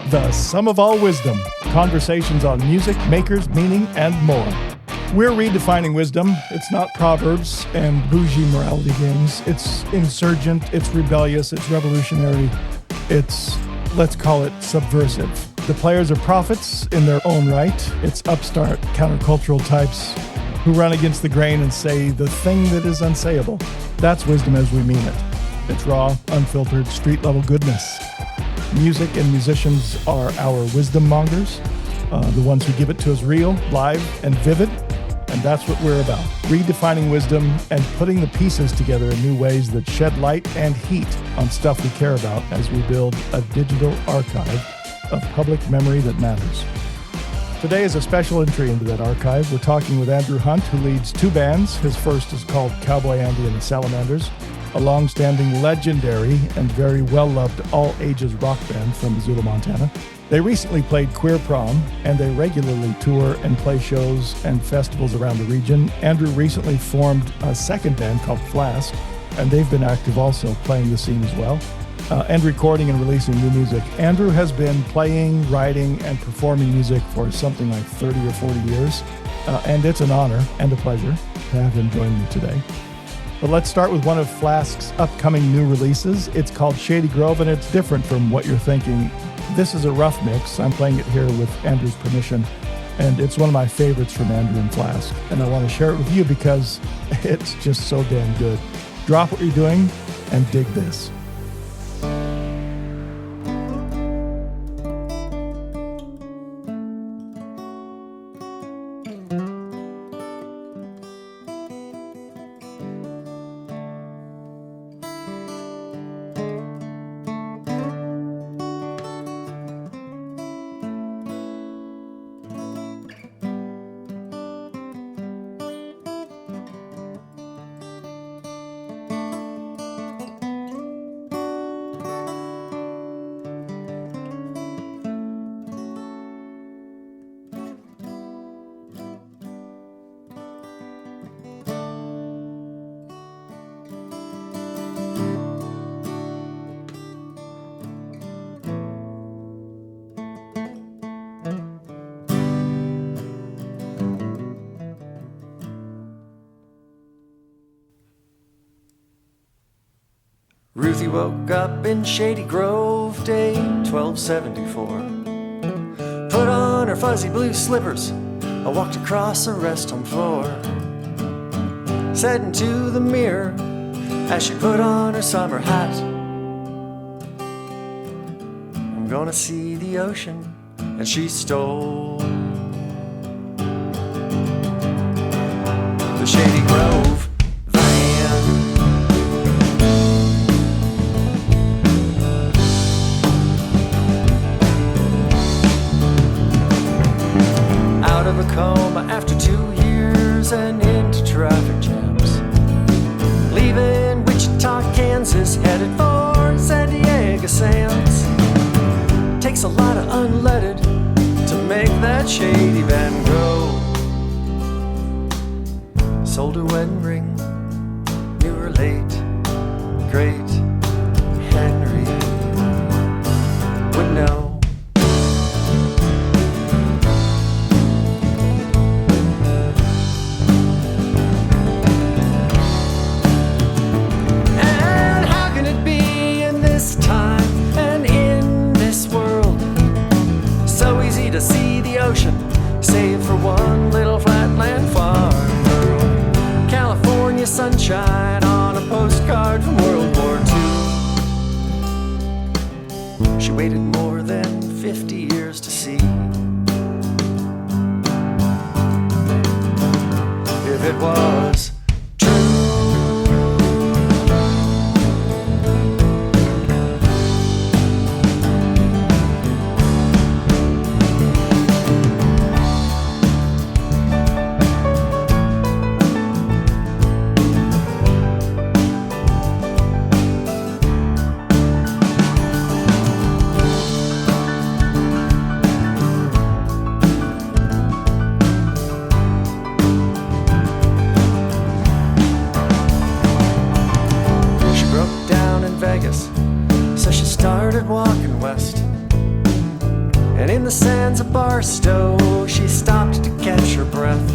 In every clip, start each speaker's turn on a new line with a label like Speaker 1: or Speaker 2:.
Speaker 1: the sum of all wisdom, conversations on music, makers, meaning, and more. We're redefining wisdom. It's not proverbs and bougie morality games. It's insurgent, it's rebellious, it's revolutionary, it's, let's call it, subversive. The players are prophets in their own right. It's upstart, countercultural types who run against the grain and say the thing that is unsayable. That's wisdom as we mean it. It's raw, unfiltered, street-level goodness. Music and musicians are our wisdom mongers, the ones who give it to us real, live, and vivid. And that's what we're about, redefining wisdom and putting the pieces together in new ways that shed light and heat on stuff we care about as we build a digital archive of public memory that matters. Today is a special entry into that archive. We're talking with Andrew Hunt, who leads two bands. His first is called Cowboy Andy and the Salamanders, a long-standing, legendary, and very well-loved all-ages rock band from Missoula, Montana. They recently played Queer Prom, and they regularly tour and play shows and festivals around the region. Andrew recently formed a second band called Flask, and they've been active also playing the scene as well, and recording and releasing new music. Andrew has been playing, writing, and performing music for something like 30 or 40 years, and it's an honor and a pleasure to have him join me today. But let's start with one of Flask's upcoming new releases. It's called Shady Grove, and it's different from what you're thinking. This is a rough mix. I'm playing it here with Andrew's permission, and it's one of my favorites from Andrew and Flask, and I want to share it with you because it's just so damn good. Drop what you're doing and dig this.
Speaker 2: Ruthie woke up in Shady Grove, day 1274. Put on her fuzzy blue slippers, I walked across a rest-home floor. Said into the mirror as she put on her summer hat, I'm gonna see the ocean, and she stole the Shady Grove coma after 2 years and into traffic jams, leaving Wichita, Kansas, headed for San Diego Sands. Takes a lot of unleaded to make that shady Van Gogh. Sold her wedding ring, knew her late great Henry would know. To see the ocean, save for one little flatland farm girl. California sunshine on a postcard from World War II. She waited more than 50 years to see if it was the sands of Barstow, she stopped to catch her breath.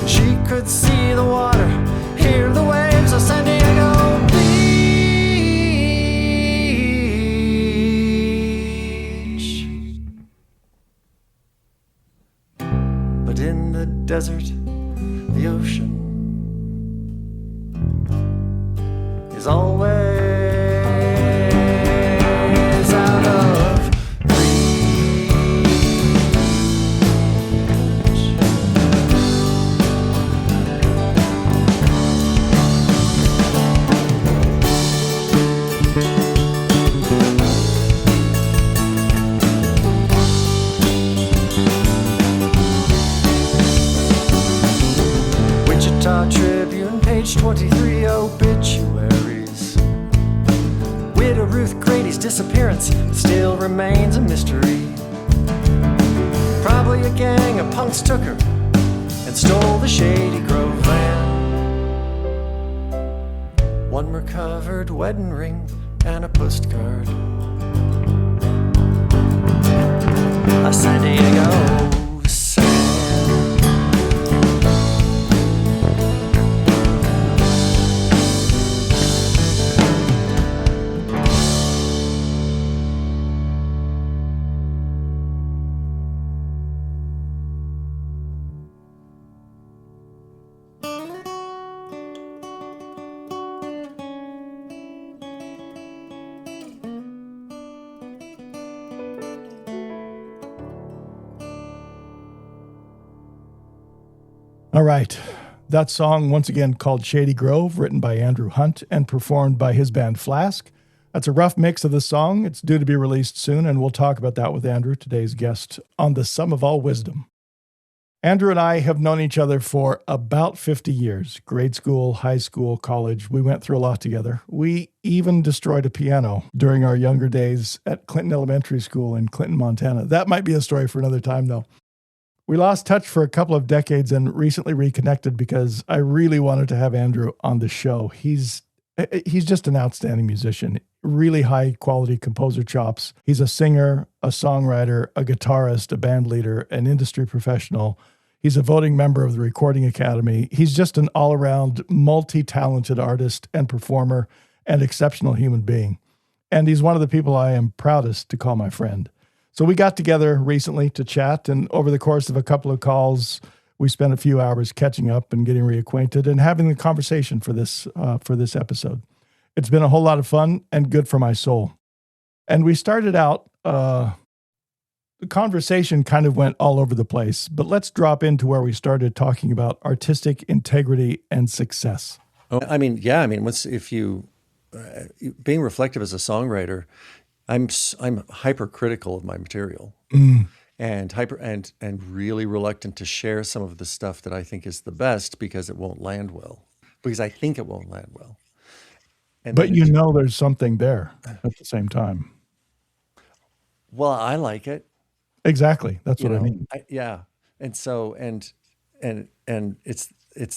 Speaker 2: She could see the water, hear the waves of San Diego Beach. But in the desert, the ocean is always out of reach. Wichita Tribune, page 23, obituaries. Widow Ruth Grady's disappearance still remains a mystery. Probably a gang of punks took her and stole the Shady Grove van. One recovered wedding ring and a postcard. A San Diego sand.
Speaker 1: All right. That song, once again called Shady Grove, written by Andrew Hunt and performed by his band Flask. That's a rough mix of the song. It's due to be released soon, and we'll talk about that with Andrew, today's guest, on The Sum of All Wisdom. Andrew and I have known each other for about 50 years. Grade school, high school, college. We went through a lot together. We even destroyed a piano during our younger days at Clinton Elementary School in Clinton, Montana. That might be a story for another time, though. We lost touch for a couple of decades and recently reconnected because I really wanted to have Andrew on the show. He's just an outstanding musician, really high quality composer chops. He's a singer, a songwriter, a guitarist, a band leader, an industry professional. He's a voting member of the Recording Academy. He's just an all-around multi-talented artist and performer and exceptional human being. And he's one of the people I am proudest to call my friend. So we got together recently to chat, and over the course of a couple of calls, we spent a few hours catching up and getting reacquainted and having the conversation for this episode. It's been a whole lot of fun and good for my soul. And we started out, the conversation kind of went all over the place, but let's drop into where we started talking about artistic integrity and success.
Speaker 3: Oh, if you being reflective as a songwriter, I'm hypercritical of my material and really reluctant to share some of the stuff that I think is the best because it won't land well, because I think it won't land well.
Speaker 1: But you know there's something there at the same time.
Speaker 3: Well, I like it.
Speaker 1: Exactly. That's what I mean.
Speaker 3: And so and it's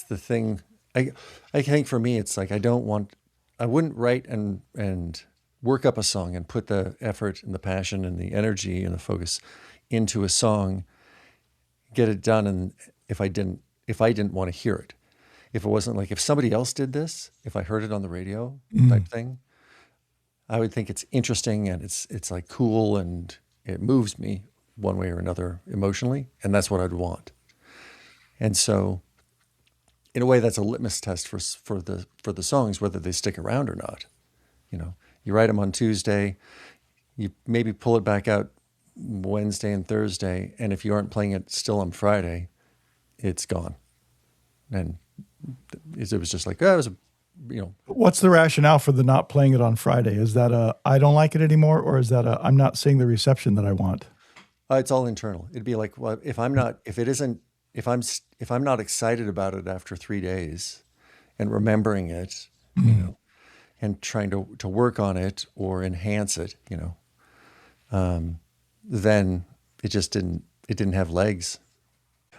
Speaker 3: the thing. I think for me it's like I wouldn't write and work up a song and put the effort and the passion and the energy and the focus into a song, get it done, and if I didn't want to hear it, if it wasn't like if somebody else did this, if I heard it on the radio type thing, I would think it's interesting and it's like cool and it moves me one way or another emotionally, and that's what I'd want. And so, in a way, that's a litmus test for the songs, whether they stick around or not. You write them on Tuesday, you maybe pull it back out Wednesday and Thursday, and if you aren't playing it still on Friday, it's gone. And it was just like,
Speaker 1: What's the rationale for the not playing it on Friday? Is that I don't like it anymore, or is that I'm not seeing the reception that I want?
Speaker 3: It's all internal. It'd be like, well, if I'm not excited about it after 3 days, and remembering it, and trying to work on it or enhance it, then it just didn't have legs.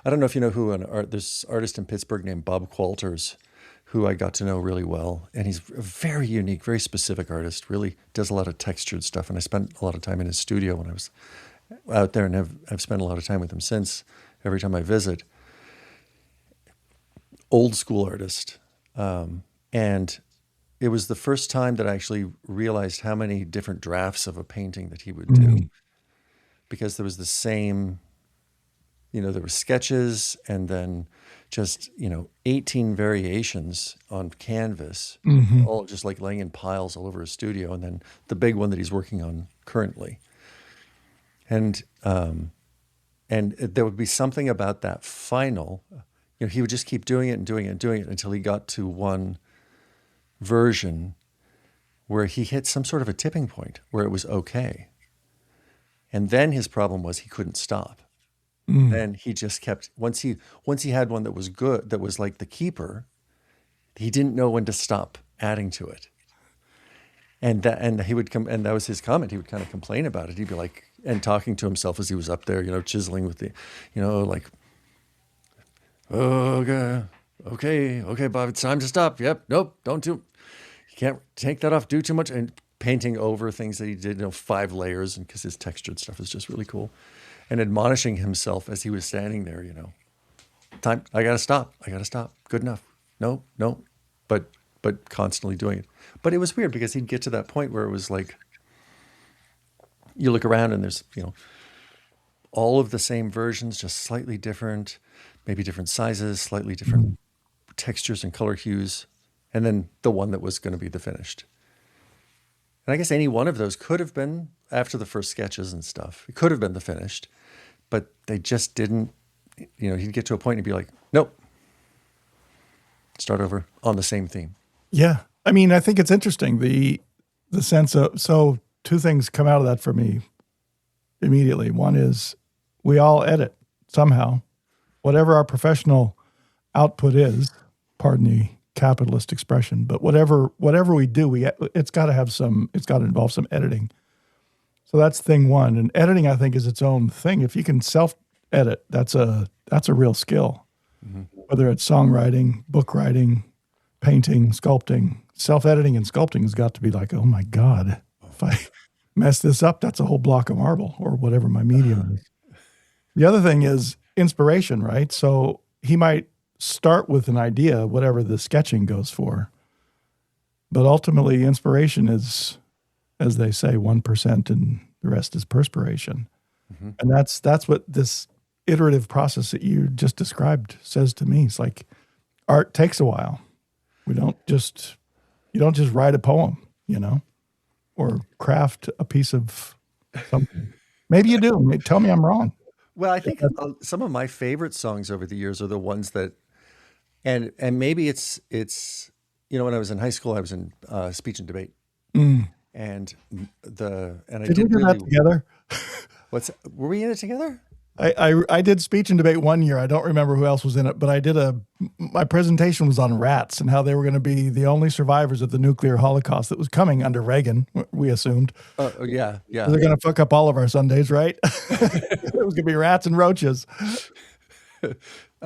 Speaker 3: I don't know if you know who there's an artist in Pittsburgh named Bob Qualters, who I got to know really well. And he's a very unique, very specific artist, really does a lot of textured stuff. And I spent a lot of time in his studio when I was out there, and I've spent a lot of time with him since. Every time I visit, old school artist, and it was the first time that I actually realized how many different drafts of a painting that he would do, because there was the same, there were sketches and then just, 18 variations on canvas, all just like laying in piles all over his studio. And then the big one that he's working on currently. And there would be something about that final, he would just keep doing it and doing it and doing it until he got to one version where he hit some sort of a tipping point where it was okay. And then his problem was he couldn't stop. And he just kept, once he had one that was good, that was like the keeper, he didn't know when to stop adding to it. And he would come, and that was his comment. He would kind of complain about it. He'd be like, and talking to himself as he was up there, chiseling with the, like, oh, okay, Bob, it's time to stop. Yep, nope, don't do, you can't take that off, do too much. And painting over things that he did, 5 layers, and because his textured stuff is just really cool. And admonishing himself as he was standing there, time, I gotta stop, good enough, no, but constantly doing it. But it was weird because he'd get to that point where it was like, you look around and there's, all of the same versions, just slightly different, maybe different sizes, slightly different textures and color hues, and then the one that was going to be the finished. And I guess any one of those could have been, after the first sketches and stuff, it could have been the finished, but they just didn't, he'd get to a point and be like, nope, start over on the same theme.
Speaker 1: Yeah. I mean, I think it's interesting, the sense of, so 2 things come out of that for me immediately. One is we all edit somehow. Whatever our professional output is, pardon the capitalist expression, but whatever we do, it's got to involve some editing. So that's thing one. And editing, I think, is its own thing. If you can self-edit, that's a real skill. Whether it's songwriting, book writing, painting, sculpting, self-editing and sculpting has got to be like, oh my God, if I mess this up, that's a whole block of marble or whatever my medium is. The other thing is inspiration, right? So he might start with an idea, whatever the sketching goes for. But ultimately, inspiration is, as they say, 1% and the rest is perspiration. And that's what this iterative process that you just described says to me. It's like art takes a while. You don't just write a poem, or craft a piece of something. Maybe you do. Tell me I'm wrong.
Speaker 3: Well, I think some of my favorite songs over the years are the ones that, and maybe it's when I was in high school, I was in speech and debate, and I
Speaker 1: did we do that together?
Speaker 3: Were we in it together?
Speaker 1: I did speech and debate one year. I don't remember who else was in it, but I did my presentation was on rats and how they were going to be the only survivors of the nuclear holocaust that was coming under Reagan, we assumed.
Speaker 3: Yeah.
Speaker 1: They're going to fuck up all of our Sundays, right? It was going to be rats and roaches.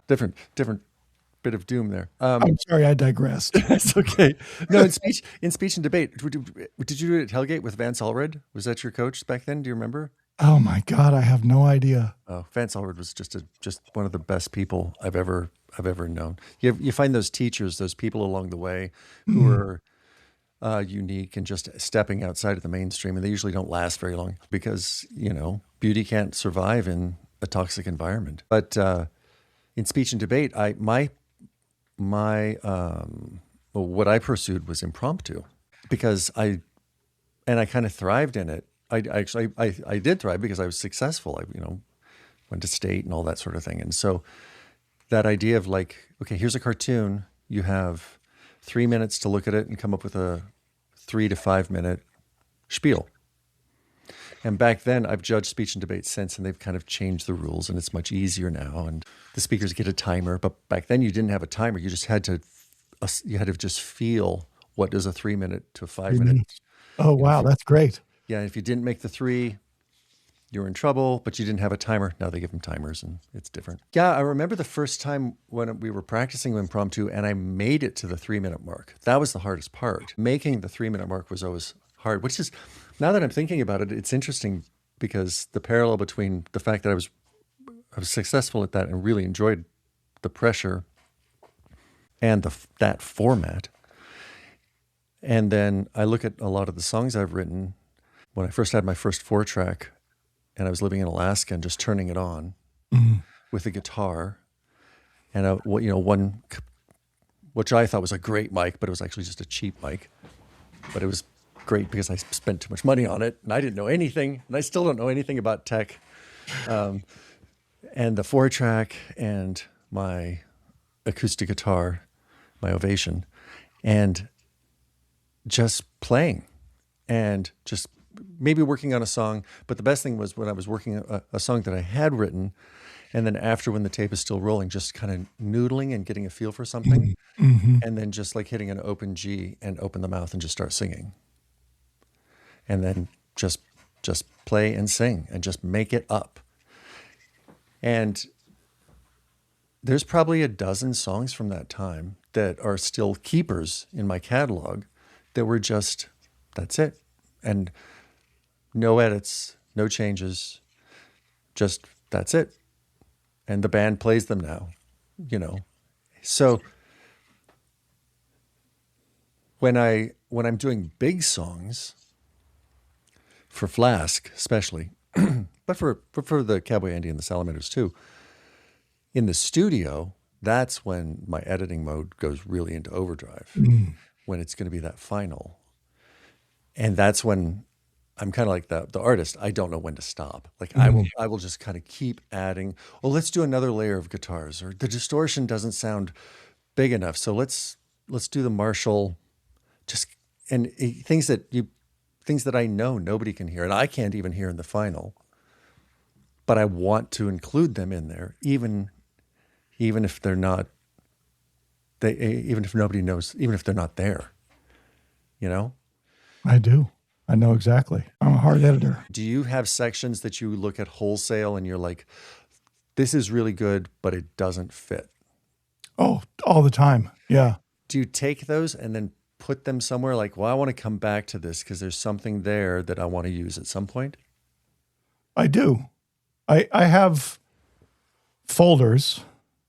Speaker 3: Different bit of doom there.
Speaker 1: I'm sorry, I digressed.
Speaker 3: That's okay. No, in speech and debate, did you do it at Hellgate with Vance Allred? Was that your coach back then? Do you remember?
Speaker 1: Oh my God, I have no idea.
Speaker 3: Oh, Vance Allred was just one of the best people I've ever known. You find those teachers, those people along the way who are unique and just stepping outside of the mainstream, and they usually don't last very long because beauty can't survive in a toxic environment. But in speech and debate, what I pursued was impromptu because I kind of thrived in it. I did thrive because I was successful. I went to state and all that sort of thing. And so that idea of like, okay, here's a cartoon. You have 3 minutes to look at it and come up with a 3 to 5 minute spiel. And back then, I've judged speech and debate since, and they've kind of changed the rules, and it's much easier now. And the speakers get a timer, but back then you didn't have a timer. You just had to just feel what is a 3 minute to 5 minute.
Speaker 1: Oh wow, that's great.
Speaker 3: Yeah, if you didn't make the 3, you were in trouble, but you didn't have a timer. Now they give them timers, and it's different. Yeah, I remember the first time when we were practicing impromptu, and I made it to the 3 minute mark. That was the hardest part. Making the 3 minute mark was always hard, which is, now that I'm thinking about it, it's interesting because the parallel between the fact that I was successful at that and really enjoyed the pressure and that format. And then I look at a lot of the songs I've written. When I first had my first 4-track and I was living in Alaska and just turning it on with a guitar and one, which I thought was a great mic, but it was actually just a cheap mic. But it was great because I spent too much money on it and I didn't know anything, and I still don't know anything about tech. And the 4-track and my acoustic guitar, my Ovation, and just playing and just maybe working on a song. But the best thing was when I was working a song that I had written, and then after, when the tape is still rolling, just kind of noodling and getting a feel for something, and then just like hitting an open G and open the mouth and just start singing. And then just play and sing and just make it up. And there's probably a dozen songs from that time that are still keepers in my catalog that were just, that's it. And no edits, no changes, just that's it. And the band plays them now, So when I'm doing big songs for Flask especially, but for the Cowboy Andy and the Salamanders too, in the studio, that's when my editing mode goes really into overdrive, when it's going to be that final. And that's when I'm kind of like the artist. I don't know when to stop. Like I will just kind of keep adding, oh, let's do another layer of guitars, or the distortion doesn't sound big enough. So let's do the Marshall, and things that I know nobody can hear, and I can't even hear in the final. But I want to include them in there, even if they're not. Even if nobody knows, even if they're not there.
Speaker 1: I do. I know exactly. I'm a hard editor.
Speaker 3: Do you have sections that you look at wholesale and you're like, this is really good, but it doesn't fit?
Speaker 1: Oh, all the time. Yeah.
Speaker 3: Do you take those and then put them somewhere like, well, I want to come back to this because there's something there that I want to use at some point?
Speaker 1: I do. I have folders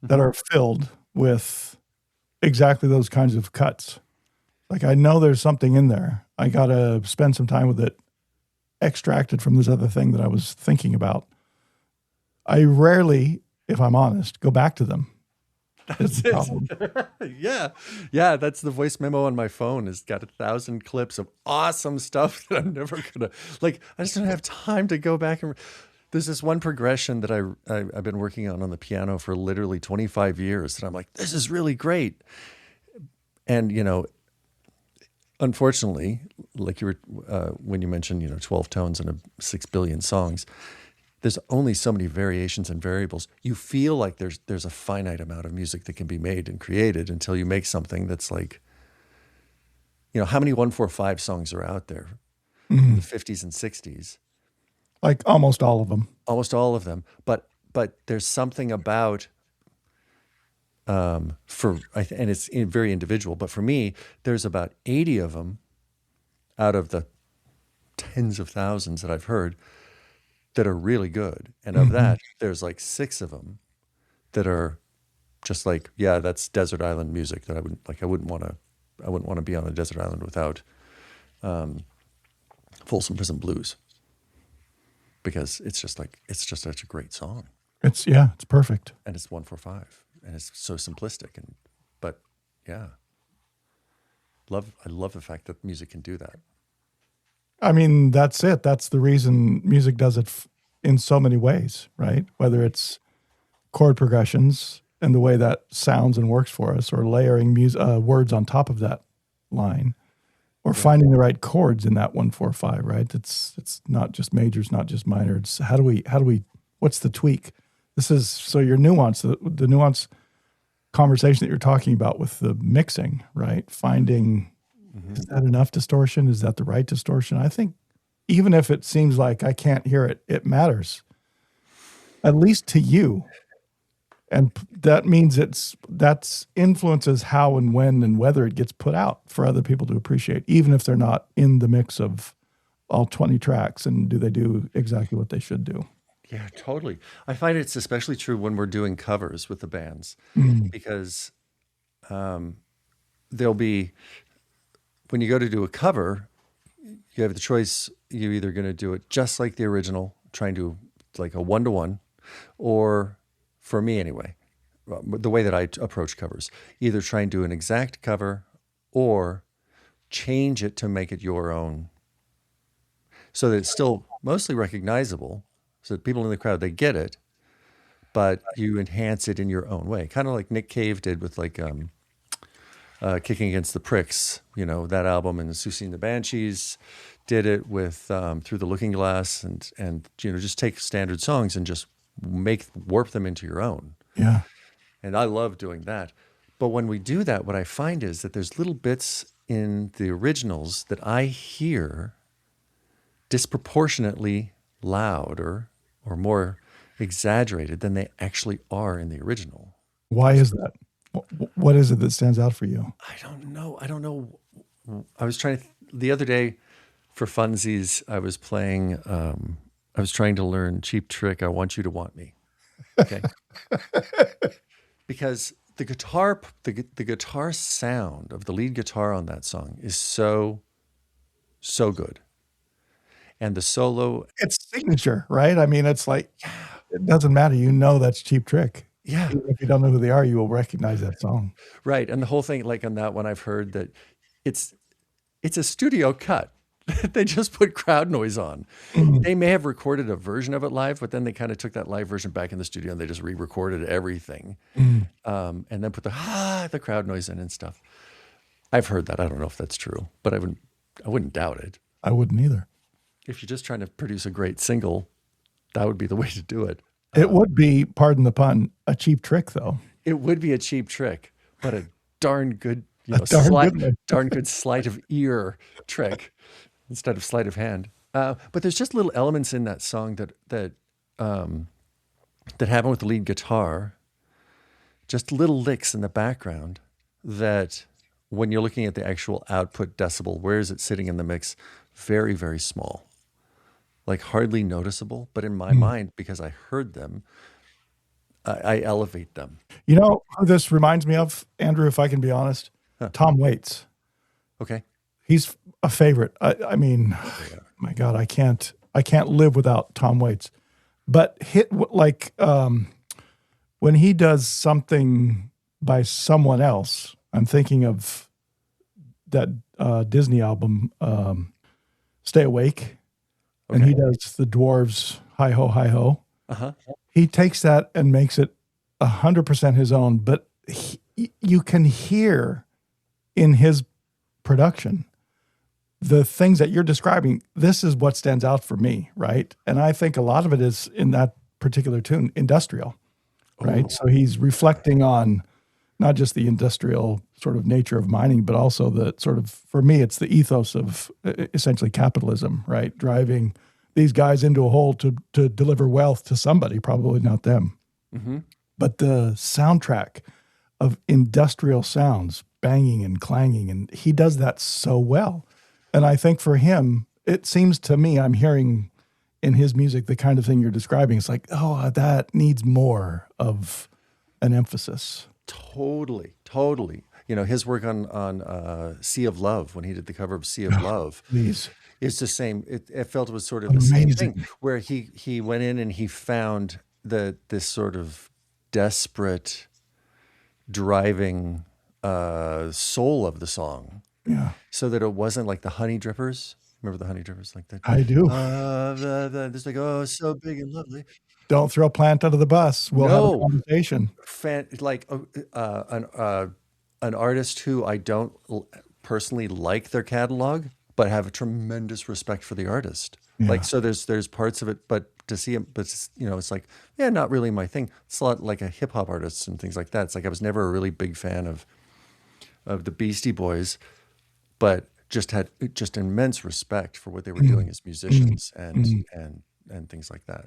Speaker 1: that are filled with exactly those kinds of cuts. Like I know there's something in there. I got to spend some time with it, extracted from this other thing that I was thinking about. I rarely, if I'm honest, go back to them.
Speaker 3: That's it. Yeah. That's the voice memo on my phone. It's got 1,000 clips of awesome stuff that I'm never gonna I just don't have time to go back and. There's this one progression that I've been working on the piano for literally 25 years, and I'm like, this is really great. And unfortunately, like you were when you mentioned 12 tones and 6 billion songs, there's only so many variations and variables. You feel like there's a finite amount of music that can be made and created until you make something that's like, how many 1-4-5 songs are out there in the 50s and 60s?
Speaker 1: Like almost all of them.
Speaker 3: Almost all of them. But there's something about and it's very individual, but for me, there's about 80 of them out of the tens of thousands that I've heard that are really good. And of that, there's like 6 of them that are just like, yeah, that's desert island music that I wouldn't want to be on a desert island without Folsom Prison Blues. Because it's just such a great song.
Speaker 1: It's perfect.
Speaker 3: And it's 1-4-5. And it's so simplistic but yeah. I love the fact that music can do that.
Speaker 1: I mean, that's it. That's the reason music does it in so many ways, right? Whether it's chord progressions and the way that sounds and works for us, or layering words on top of that line, or finding the right chords in that 1-4-5, right? It's not just majors, not just minor. It's how do we what's the tweak? This is so your nuance, the nuance conversation that you're talking about with the mixing, right? Finding, is that enough distortion? Is that the right distortion? I think even if it seems like I can't hear it, it matters, at least to you. And that means that's influences how and when and whether it gets put out for other people to appreciate, even if they're not in the mix of all 20 tracks, and do they do exactly what they should do?
Speaker 3: Yeah, totally. I find it's especially true when we're doing covers with the bands because there'll be, when you go to do a cover, you have the choice. You're either going to do it just like the original, trying to like a one-to-one, or for me anyway, the way that I approach covers, either try and do an exact cover or change it to make it your own so that it's still mostly recognizable, so that people in the crowd, they get it, but you enhance it in your own way. Kind of like Nick Cave did with like Kicking Against the Pricks, that album, and Susie and the Banshees did it with Through the Looking Glass, and just take standard songs and just warp them into your own.
Speaker 1: Yeah.
Speaker 3: And I love doing that. But when we do that, what I find is that there's little bits in the originals that I hear disproportionately louder or more exaggerated than they actually are in the original.
Speaker 1: Why is that? What is it that stands out for you?
Speaker 3: I don't know. I was trying to, the other day for funsies, I was playing, I was trying to learn Cheap Trick, I Want You to Want Me. Okay. Because the guitar sound of the lead guitar on that song is so good. And the solo,
Speaker 1: It's signature, right? I mean, it's like, it doesn't matter. That's Cheap Trick.
Speaker 3: yeah,
Speaker 1: Even if you don't know who they are, you will recognize that song.
Speaker 3: right. And the whole thing, like on that one, I've heard that it's a studio cut. They just put crowd noise on. They may have recorded a version of it live, but then they kind of took that live version back in the studio and they just re-recorded everything, and then put the crowd noise in and stuff. I've heard that. I don't know if that's true, but I wouldn't doubt it.
Speaker 1: I wouldn't either.
Speaker 3: If you're just trying to produce a great single, that would be the way to do it.
Speaker 1: It would be, pardon the pun, a cheap trick, though.
Speaker 3: It would be a cheap trick, but a darn good, darn good sleight of ear trick instead of sleight of hand. But there's just little elements in that song that happen with the lead guitar, just little licks in the background that when you're looking at the actual output decibel, where is it sitting in the mix? Very, very small, like hardly noticeable. But in my mind, because I heard them, I elevate them.
Speaker 1: You know who this reminds me of, Andrew, if I can be honest? Tom Waits.
Speaker 3: Okay.
Speaker 1: He's a favorite. I mean, my God, I can't live without Tom Waits. But when he does something by someone else, I'm thinking of that Disney album, Stay Awake, and he does the Dwarves, Hi Ho, Hi Ho.
Speaker 3: Uh-huh.
Speaker 1: He takes that and makes it 100% his own, but you can hear in his production the things that you're describing. This is what stands out for me, right? And I think a lot of it is in that particular tune, industrial, right? So he's reflecting on not just the industrial sort of nature of mining, but also the sort of, for me, it's the ethos of essentially capitalism, right? Driving these guys into a hole to deliver wealth to somebody, probably not them.
Speaker 3: Mm-hmm.
Speaker 1: But the soundtrack of industrial sounds, banging and clanging, and he does that so well. And I think for him, it seems to me, I'm hearing in his music the kind of thing you're describing. It's like, oh, that needs more of an emphasis.
Speaker 3: Totally. His work on Sea of Love, when he did the cover of Sea of Love,
Speaker 1: Please.
Speaker 3: it's the same. It felt it was sort of the same thing, where he went in and he found this sort of desperate, driving soul of the song.
Speaker 1: Yeah.
Speaker 3: So that it wasn't like the Honey Drippers. Remember the Honey Drippers? Like that.
Speaker 1: I do.
Speaker 3: There's like, oh, so big and lovely.
Speaker 1: Don't throw Plant under the bus. We'll have a conversation.
Speaker 3: An artist who I don't personally like their catalog, but have a tremendous respect for the artist.
Speaker 1: Yeah.
Speaker 3: Like, so there's parts of it, but to see him, but it's like, yeah, not really my thing. It's a lot like a hip hop artist and things like that. It's like I was never a really big fan of the Beastie Boys, but just had immense respect for what they were doing as musicians and things like that.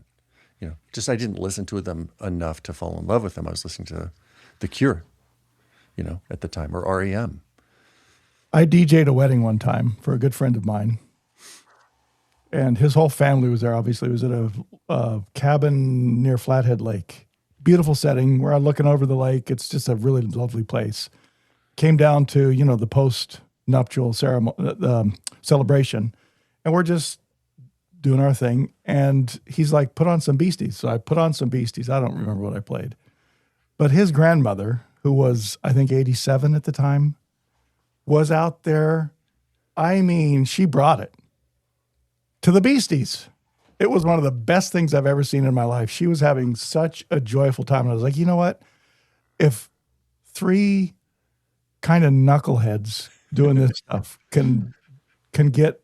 Speaker 3: I didn't listen to them enough to fall in love with them. I was listening to The Cure, at the time, or REM.
Speaker 1: I DJ'd a wedding one time for a good friend of mine. and his whole family was there. Obviously, it was at a cabin near Flathead Lake. Beautiful setting. We're looking over the lake. It's just a really lovely place. Came down to, the post-nuptial ceremony, celebration, and we're just doing our thing. And he's like, put on some Beasties. So I put on some Beasties. I don't remember what I played. But his grandmother, who was, I think, 87 at the time, was out there. I mean, she brought it to the Beasties. It was one of the best things I've ever seen in my life. She was having such a joyful time. And I was like, you know what? If 3 kind of knuckleheads doing this stuff can get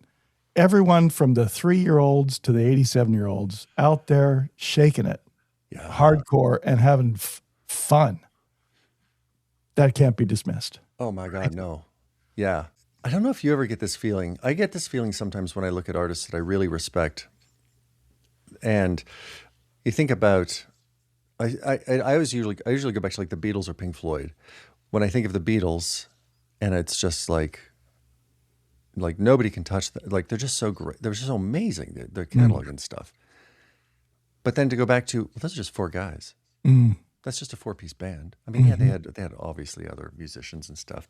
Speaker 1: everyone from the 3-year-olds to the 87-year-olds out there shaking it, hardcore, and having fun, that can't be dismissed.
Speaker 3: Oh my God, no. Yeah. I don't know if you ever get this feeling. I get this feeling sometimes when I look at artists that I really respect. And you think about, I usually go back to like the Beatles or Pink Floyd. When I think of the Beatles, and it's just like nobody can touch that. Like they're just so great. They're just so amazing, their catalog and stuff. But then to go back to, well, those are just 4 guys. That's just a 4-piece band. I mean, yeah, they had obviously other musicians and stuff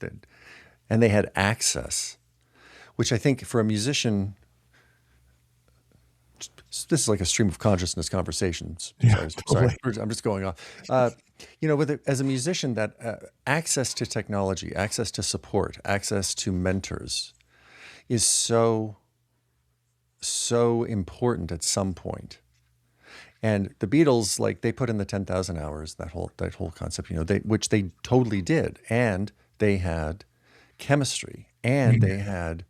Speaker 3: and they had access, which I think for a musician, this is like a stream of consciousness conversations.
Speaker 1: Yeah,
Speaker 3: sorry, I'm just going off. As a musician, that access to technology, access to support, access to mentors is so important at some point. And the Beatles, like they put in the 10,000 hours, that whole concept, which they totally did. And they had chemistry and they had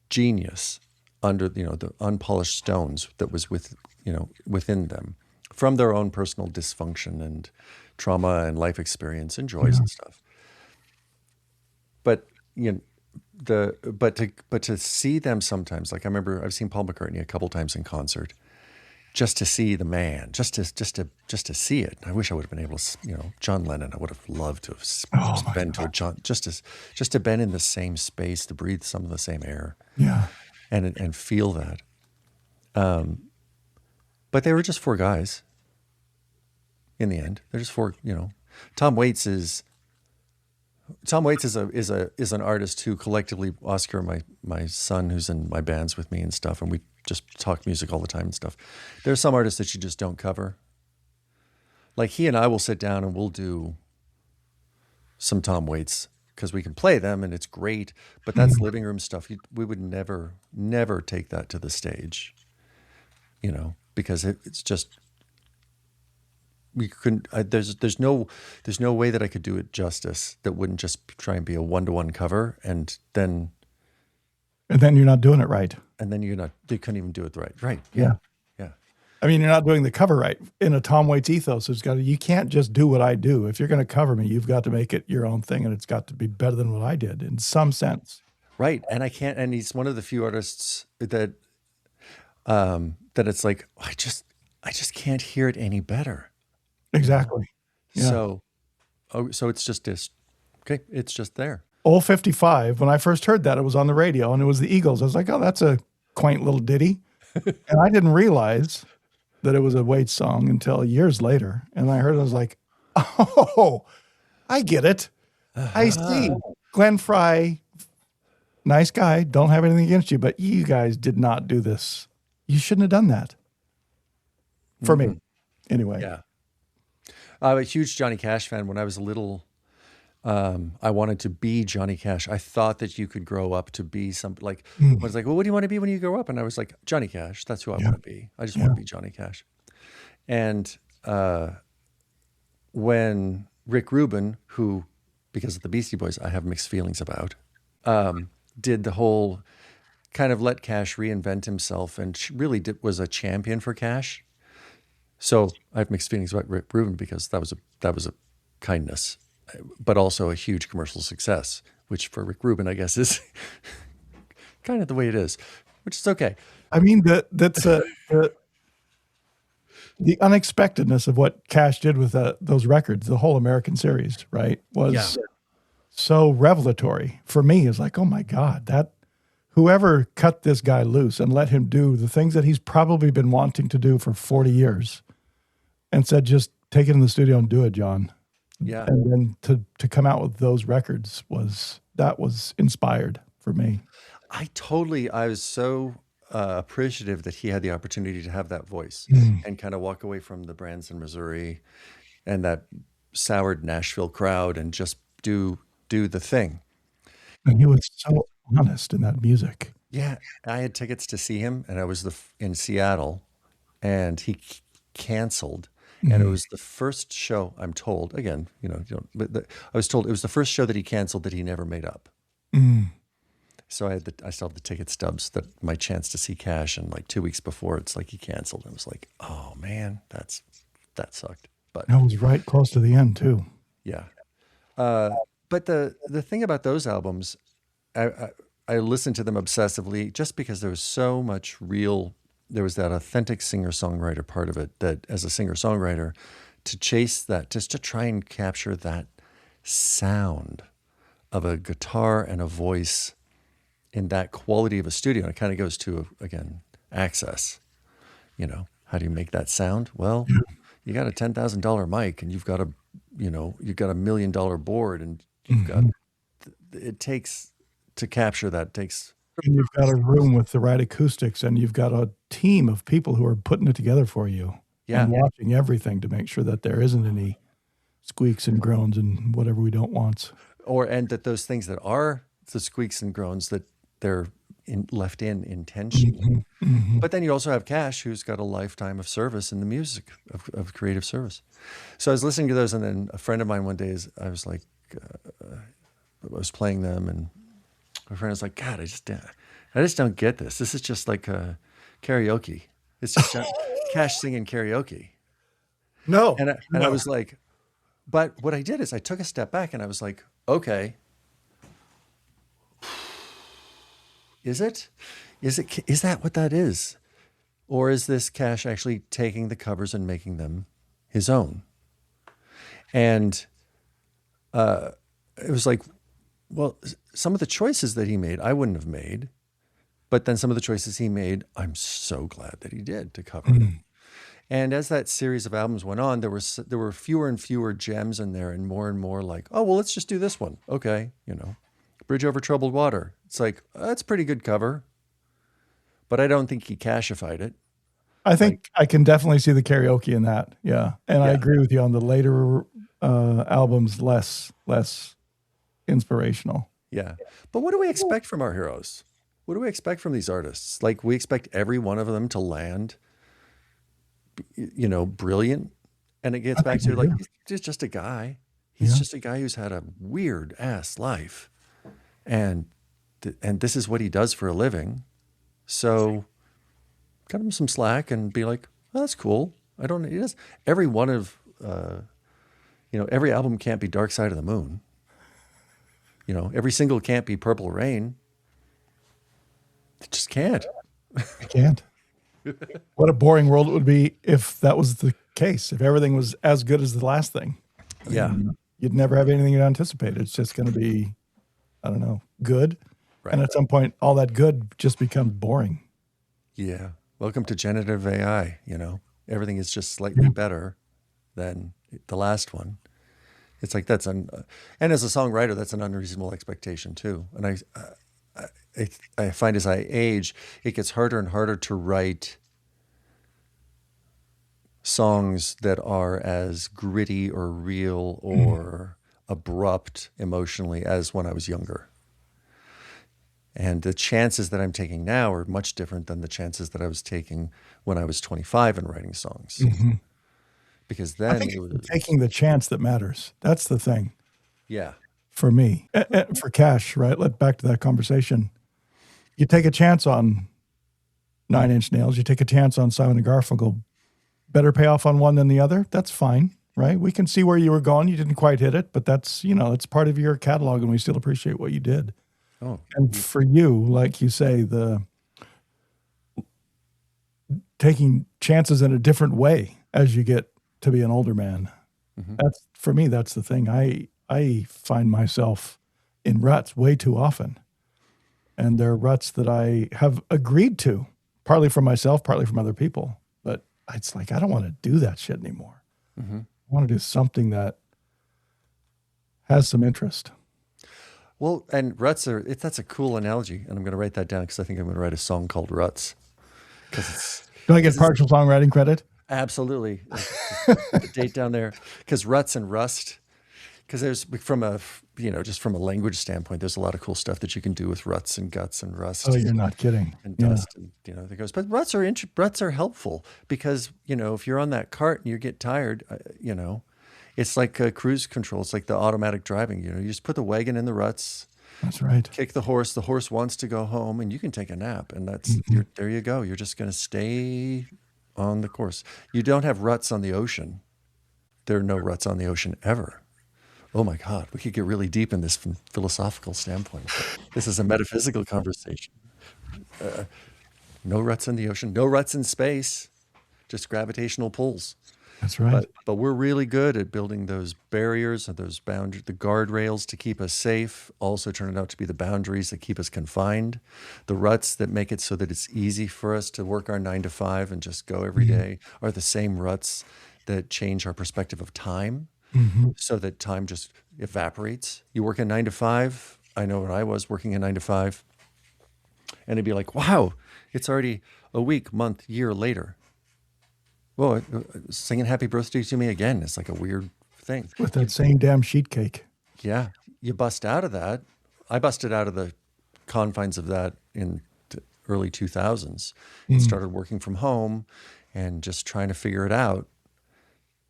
Speaker 3: genius under, the unpolished stones that was within them from their own personal dysfunction and trauma and life experience and joys and stuff. But, but to see them sometimes, like I remember I've seen Paul McCartney a couple times in concert, just to see the man, just to see it. I wish I would have been able to, John Lennon, I would have loved to have been to a John, just to been in the same space, to breathe some of the same air.
Speaker 1: Yeah.
Speaker 3: And feel that. But they were just 4 guys in the end. They're just 4, Tom Waits is an artist who collectively, Oscar, my son who's in my bands with me and stuff, and we just talk music all the time and stuff. There are some artists that you just don't cover. Like he and I will sit down and we'll do some Tom Waits because we can play them and it's great, but that's living room stuff. We would never take that to the stage, because it's just, we couldn't, there's no way that I could do it justice that wouldn't just try and be a 1-to-1 cover and then
Speaker 1: you're not doing it right.
Speaker 3: And then you couldn't even do it right. Right.
Speaker 1: Yeah.
Speaker 3: Yeah.
Speaker 1: I mean, you're not doing the cover right. In a Tom Waits ethos, you can't just do what I do. If you're going to cover me, you've got to make it your own thing, and it's got to be better than what I did in some sense.
Speaker 3: Right. And he's one of the few artists that it's like, I just can't hear it any better.
Speaker 1: Exactly. Yeah.
Speaker 3: So it's just this, okay, it's just there.
Speaker 1: Old 55, when I first heard that, it was on the radio, and it was the Eagles. I was like, oh, that's a quaint little ditty. And I didn't realize that it was a Waits song until years later. And I heard it, I was like, oh, I get it. I see. Glenn Frey, nice guy, don't have anything against you, but you guys did not do this. You shouldn't have done that. For me, anyway.
Speaker 3: Yeah. I'm a huge Johnny Cash fan. When I was little, I wanted to be Johnny Cash. I thought that you could grow up to be something like, I was like, well, what do you want to be when you grow up? And I was like, Johnny Cash. That's who I want to be. I just want to be Johnny Cash. And when Rick Rubin, who, because of the Beastie Boys, I have mixed feelings about, did the whole kind of let Cash reinvent himself and really was a champion for Cash. So I have mixed feelings about Rick Rubin because that was a kindness, but also a huge commercial success, which for Rick Rubin, I guess, is kind of the way it is, which is okay.
Speaker 1: I mean, that's the unexpectedness of what Cash did with those records, the whole American series, right, was so revelatory for me. It's like, oh my God, whoever cut this guy loose and let him do the things that he's probably been wanting to do for 40 years and said, just take it in the studio and do it, John.
Speaker 3: Yeah.
Speaker 1: And then to come out with those records was inspired for me.
Speaker 3: I was so appreciative that he had the opportunity to have that voice and kind of walk away from the Branson, Missouri and that soured Nashville crowd and just do the thing.
Speaker 1: And he was so honest in that music.
Speaker 3: Yeah. I had tickets to see him, and I was in Seattle, and he canceled. And it was the first show, I'm told, again, I was told it was the first show that he canceled that he never made up. So I still have the ticket stubs, that my chance to see Cash, and like 2 weeks before, it's like he canceled. And I was like, oh man, that sucked. But
Speaker 1: That was right close to the end too.
Speaker 3: yeah. But the thing about those albums, I listened to them obsessively just because there was so much there was that authentic singer-songwriter part of it, that as a singer-songwriter, to chase that, just to try and capture that sound of a guitar and a voice in that quality of a studio. And it kind of goes to, again, access. How do you make that sound? Well, you got a $10,000 mic, and you've got a $1 million board, and you've got, it takes, to capture that takes.
Speaker 1: And you've got a room with the right acoustics, and you've got a team of people who are putting it together for you.
Speaker 3: Yeah.
Speaker 1: And watching everything to make sure that there isn't any squeaks and groans and whatever we don't want.
Speaker 3: And that those things that are the squeaks and groans, that they're left in intentionally. But then you also have Cash, who's got a lifetime of service in the music, of creative service. So I was listening to those, and then a friend of mine one day, I was like, I was playing them, and my friend was like, God, I just don't get this. This is just like karaoke. It's just Cash singing karaoke.
Speaker 1: No.
Speaker 3: And I was like, but what I did is I took a step back, and I was like, okay, is that what that is? Or is this Cash actually taking the covers and making them his own? And it was like, well, some of the choices that he made, I wouldn't have made. But then some of the choices he made, I'm so glad that he did, to cover them. And as that series of albums went on, there were fewer and fewer gems in there, and more like, oh, well, let's just do this one. Okay, Bridge Over Troubled Water. It's like, that's a pretty good cover. But I don't think he Cashified it.
Speaker 1: I think I can definitely see the karaoke in that. Yeah. And I agree with you on the later albums, less inspirational.
Speaker 3: Yeah. But what do we expect from our heroes? What do we expect from these artists? Like, we expect every one of them to land, brilliant. And it gets back to, like, he's just a guy. He's just a guy who's had a weird ass life. And this is what he does for a living. So cut him some slack and be like, oh, that's cool. Every one of, every album can't be Dark Side of the Moon. Every single can't be Purple Rain. It just can't.
Speaker 1: It can't. What a boring world it would be if that was the case, if everything was as good as the last thing.
Speaker 3: Yeah.
Speaker 1: You'd never have anything you anticipated. It's just going to be, I don't know, good. Right. And at some point, all that good just becomes boring.
Speaker 3: Yeah. Welcome to generative AI. Everything is just slightly better than the last one. It's like and as a songwriter, that's an unreasonable expectation too. And I find as I age, it gets harder and harder to write songs that are as gritty or real or abrupt emotionally as when I was younger. And the chances that I'm taking now are much different than the chances that I was taking when I was 25 and writing songs. Because then
Speaker 1: I think it was taking the chance that matters. That's the thing.
Speaker 3: Yeah.
Speaker 1: For me, for Cash, right? Back to that conversation. You take a chance on 9 Inch Nails. You take a chance on Simon and Garfunkel. Better pay off on one than the other. That's fine, right? We can see where you were going. You didn't quite hit it, but that's, it's part of your catalog, and we still appreciate what you did.
Speaker 3: Oh.
Speaker 1: And for you, like you say, the taking chances in a different way as you get to be an older man. That's, for me, that's the thing. I find myself in ruts way too often. And there are ruts that I have agreed to, partly for myself, partly from other people. But it's like, I don't want to do that shit anymore.
Speaker 3: Mm-hmm.
Speaker 1: I want to do something that has some interest.
Speaker 3: Well, and ruts are, that's a cool analogy. And I'm going to write that down because I think I'm going to write a song called Ruts.
Speaker 1: Do I get partial songwriting credit?
Speaker 3: Absolutely. The date down there. Because ruts and rust, because there's from a, just from a language standpoint, there's a lot of cool stuff that you can do with ruts and guts and rust.
Speaker 1: Oh, you're not kidding.
Speaker 3: And dust and, that goes. But ruts are helpful because, if you're on that cart and you get tired, it's like cruise control. It's like the automatic driving, you just put the wagon in the ruts.
Speaker 1: That's right.
Speaker 3: Kick the horse. The horse wants to go home, and you can take a nap, and that's there you go. You're just going to stay on the course. You don't have ruts on the ocean. There are no ruts on the ocean ever. Oh my God, we could get really deep in this from a philosophical standpoint. This is a metaphysical conversation. No ruts in the ocean. No ruts in space. Just gravitational pulls.
Speaker 1: That's right.
Speaker 3: But we're really good at building those barriers and those boundaries, the guardrails to keep us safe, also turn out to be the boundaries that keep us confined, the ruts that make it so that it's easy for us to work our 9 to 5 and just go every day are the same ruts that change our perspective of time so that time just evaporates. You work a 9 to 5. I know when I was working a 9 to 5, and it'd be like, wow, it's already a week, month, year later. Well, singing happy birthday to me again is like a weird thing.
Speaker 1: With that same damn sheet cake.
Speaker 3: Yeah. You bust out of that. I busted out of the confines of that in the early 2000s and started working from home and just trying to figure it out.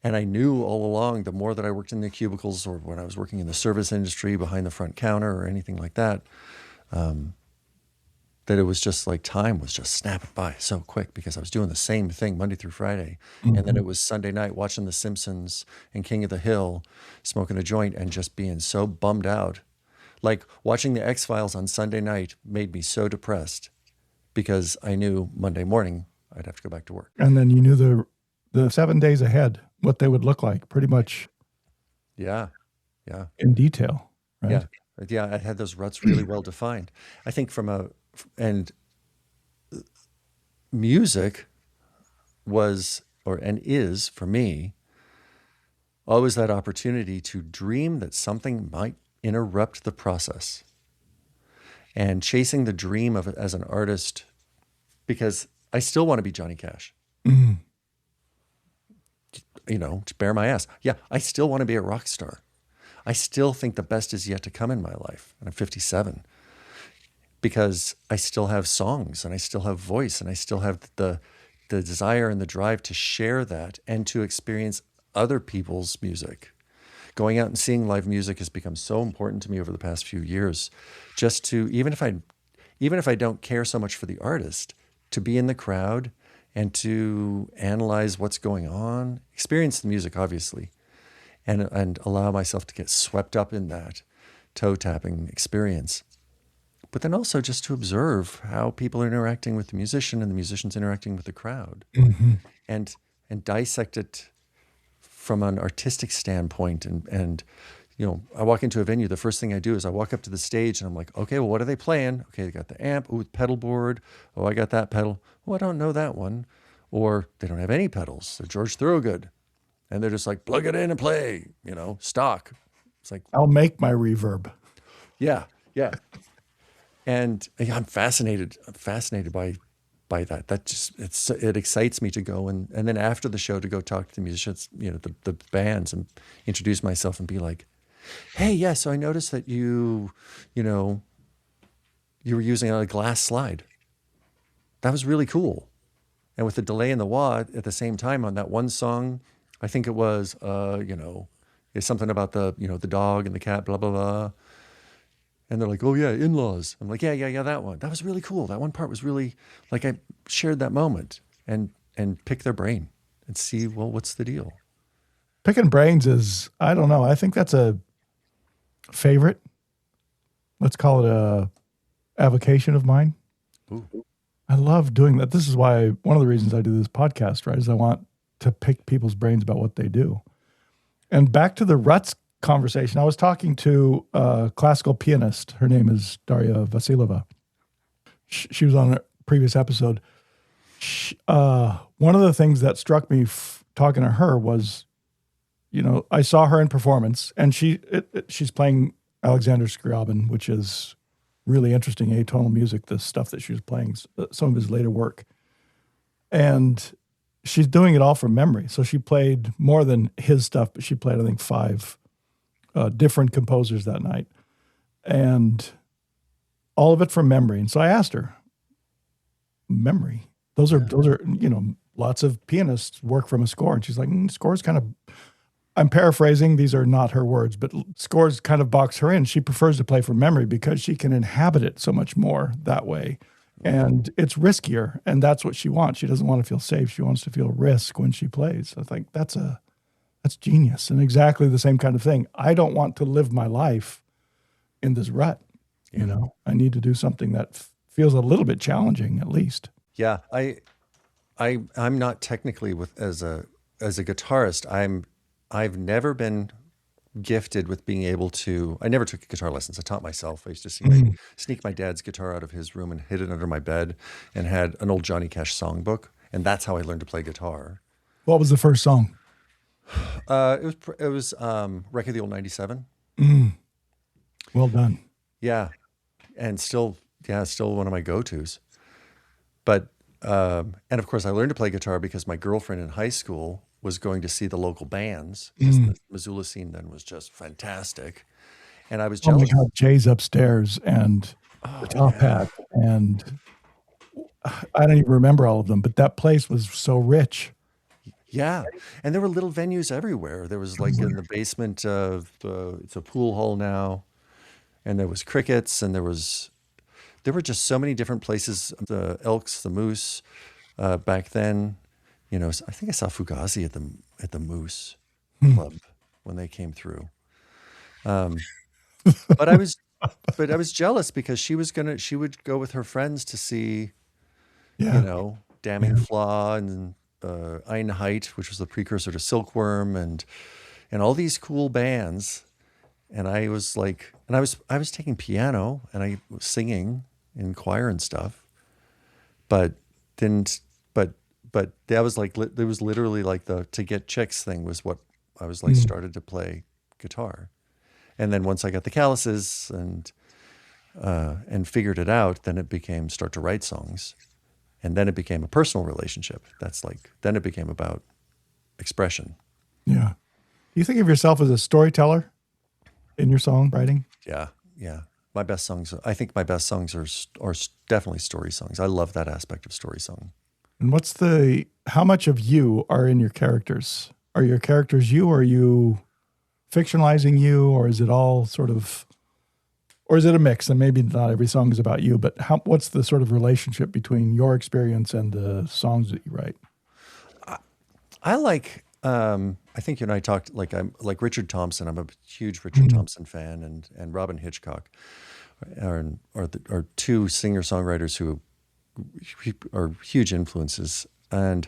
Speaker 3: And I knew all along, the more that I worked in the cubicles or when I was working in the service industry behind the front counter or anything like that, that it was just like time was just snapping by so quick because I was doing the same thing Monday through Friday. And then it was Sunday night watching The Simpsons and King of the Hill, smoking a joint and just being so bummed out. Like watching the X-Files on Sunday night made me so depressed because I knew Monday morning I'd have to go back to work.
Speaker 1: And then you knew the 7 days ahead, what they would look like pretty much.
Speaker 3: Yeah.
Speaker 1: In detail, right?
Speaker 3: Yeah, I had those ruts really well defined. I think and music was and is for me always that opportunity to dream that something might interrupt the process and chasing the dream of it as an artist, because I still want to be Johnny Cash. To bear my ass. Yeah, I still want to be a rock star. I still think the best is yet to come in my life, and I'm 57. Because I still have songs and I still have voice and I still have the desire and the drive to share that and to experience other people's music. Going out and seeing live music has become so important to me over the past few years. Just to, even if I don't care so much for the artist, to be in the crowd and to analyze what's going on, experience the music, obviously, and allow myself to get swept up in that toe-tapping experience. But then also just to observe how people are interacting with the musician and the musician's interacting with the crowd, and dissect it from an artistic standpoint. And I walk into a venue, the first thing I do is I walk up to the stage and I'm like, okay, well, what are they playing? Okay, they got the amp, pedal board. Oh, I got that pedal. Oh, I don't know that one. Or they don't have any pedals. They're George Thorogood. And they're just like, plug it in and play, stock. It's like,
Speaker 1: I'll make my reverb.
Speaker 3: Yeah. And I'm fascinated by that. That just it excites me to go and then after the show to go talk to the musicians, the bands, and introduce myself and be like, hey, yeah, so I noticed that you were using a glass slide. That was really cool. And with the delay in the wah at the same time on that one song, I think it was it's something about the the dog and the cat, blah blah blah. And they're like, oh, yeah, in-laws. I'm like, yeah, that one. That was really cool. That one part was really, like, I shared that moment and pick their brain and see, well, what's the deal?
Speaker 1: Picking brains is, I don't know. I think that's a favorite. Let's call it a avocation of mine.
Speaker 3: Ooh.
Speaker 1: I love doing that. This is why, one of the reasons I do this podcast, right, is I want to pick people's brains about what they do. And back to the ruts conversation. I was talking to a classical pianist. Her name is Daria Vasilova. She was on a previous episode. One of the things that struck me talking to her was, I saw her in performance, and she's playing Alexander Scriabin, which is really interesting atonal music, the stuff that she was playing, some of his later work. And she's doing it all from memory. So she played more than his stuff, but she played, I think, 5 different composers that night. And all of it from memory. And so I asked her, memory? Those are, lots of pianists work from a score. And she's like, scores kind of, I'm paraphrasing, these are not her words, but scores kind of box her in. She prefers to play from memory because she can inhabit it so much more that way. And it's riskier, and that's what she wants. She doesn't want to feel safe. She wants to feel risk when she plays. I think that's genius, and exactly the same kind of thing. I don't want to live my life in this rut. I need to do something that feels a little bit challenging, at least.
Speaker 3: Yeah, I'm not technically as a guitarist. I've never been gifted with being able to. I never took guitar lessons. I taught myself. I used to sneak my dad's guitar out of his room and hid it under my bed, and had an old Johnny Cash songbook, and that's how I learned to play guitar.
Speaker 1: What was the first song?
Speaker 3: It was Wreck of the Old 97.
Speaker 1: Well done.
Speaker 3: Yeah, and still one of my go-tos. But and of course, I learned to play guitar because my girlfriend in high school was going to see the local bands, because the Missoula scene then was just fantastic, and I was jealous.
Speaker 1: Oh my God, Jay's upstairs and the Top Hat, and I don't even remember all of them, but that place was so rich.
Speaker 3: Yeah, and there were little venues everywhere. There was like in the basement of it's a pool hall now, and there was crickets, and there were just so many different places. The Elks, the Moose, back then. I think I saw Fugazi at the Moose Club when they came through. But I was jealous because she would go with her friends to see, Damning Flaw and Einheit, which was the precursor to Silkworm, and all these cool bands. And I was taking piano, and I was singing in choir and stuff, but that was like, it was literally like the to get chicks thing was what I was like, started to play guitar. And then once I got the calluses and figured it out, then it became start to write songs. And then it became a personal relationship. Then it became about expression.
Speaker 1: Yeah. Do you think of yourself as a storyteller in your songwriting?
Speaker 3: Yeah. I think my best songs are definitely story songs. I love that aspect of story song.
Speaker 1: And how much of you are in your characters? Are your characters you, or are you fictionalizing you, or is it all sort of, or is it a mix? And maybe not every song is about you, but what's the sort of relationship between your experience and the songs that you write?
Speaker 3: I like, I think you and I talked, I'm like Richard Thompson. I'm a huge Richard Thompson fan, and Robin Hitchcock are two singer-songwriters who are huge influences, and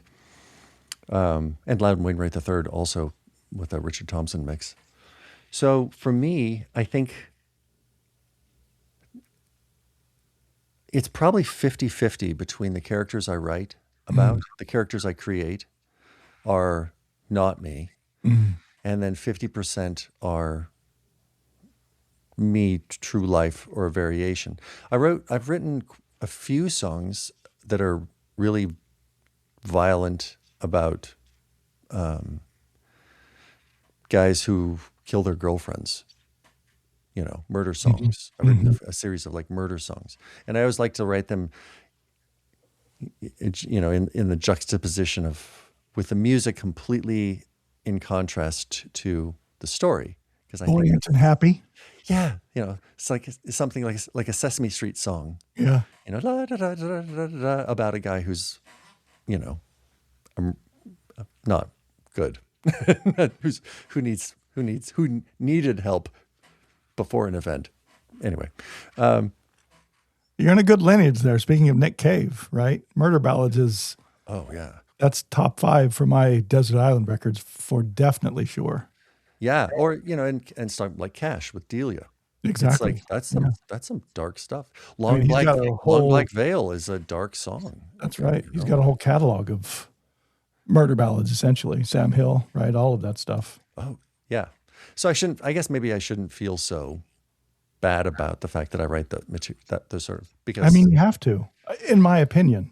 Speaker 3: Loudon Wainwright III also with a Richard Thompson mix. So for me, I think it's probably 50-50 between the characters I write about, the characters I create are not me, and then 50% are me, true life, or a variation. I've written a few songs that are really violent about guys who kill their girlfriends, murder songs. I've written a series of murder songs, and I always like to write them, in the juxtaposition with the music completely in contrast to the story, because I think
Speaker 1: Buoyant and happy.
Speaker 3: Yeah, it's something like a Sesame Street song.
Speaker 1: Yeah.
Speaker 3: La, da, da, da, da, da, da, about a guy who's, not good, who needed help before an event. Anyway,
Speaker 1: you're in a good lineage there. Speaking of Nick Cave, right? Murder Ballads is.
Speaker 3: Oh yeah,
Speaker 1: that's top 5 for my Desert Island records for definitely sure.
Speaker 3: Yeah, or and stuff like Cash with Delia. It's
Speaker 1: Exactly.
Speaker 3: like
Speaker 1: Yeah.
Speaker 3: that's some dark stuff.
Speaker 1: I mean, he's got a
Speaker 3: Long
Speaker 1: whole.
Speaker 3: Black Veil is a dark song.
Speaker 1: That's right.
Speaker 3: You
Speaker 1: He's
Speaker 3: know?
Speaker 1: got a whole catalog of murder ballads, essentially. Sam Hill, right? All of that stuff.
Speaker 3: Oh, yeah. So I guess maybe I shouldn't feel so bad about the fact that I write the material, that the sort of,
Speaker 1: I
Speaker 3: because
Speaker 1: mean, you have to, in my opinion.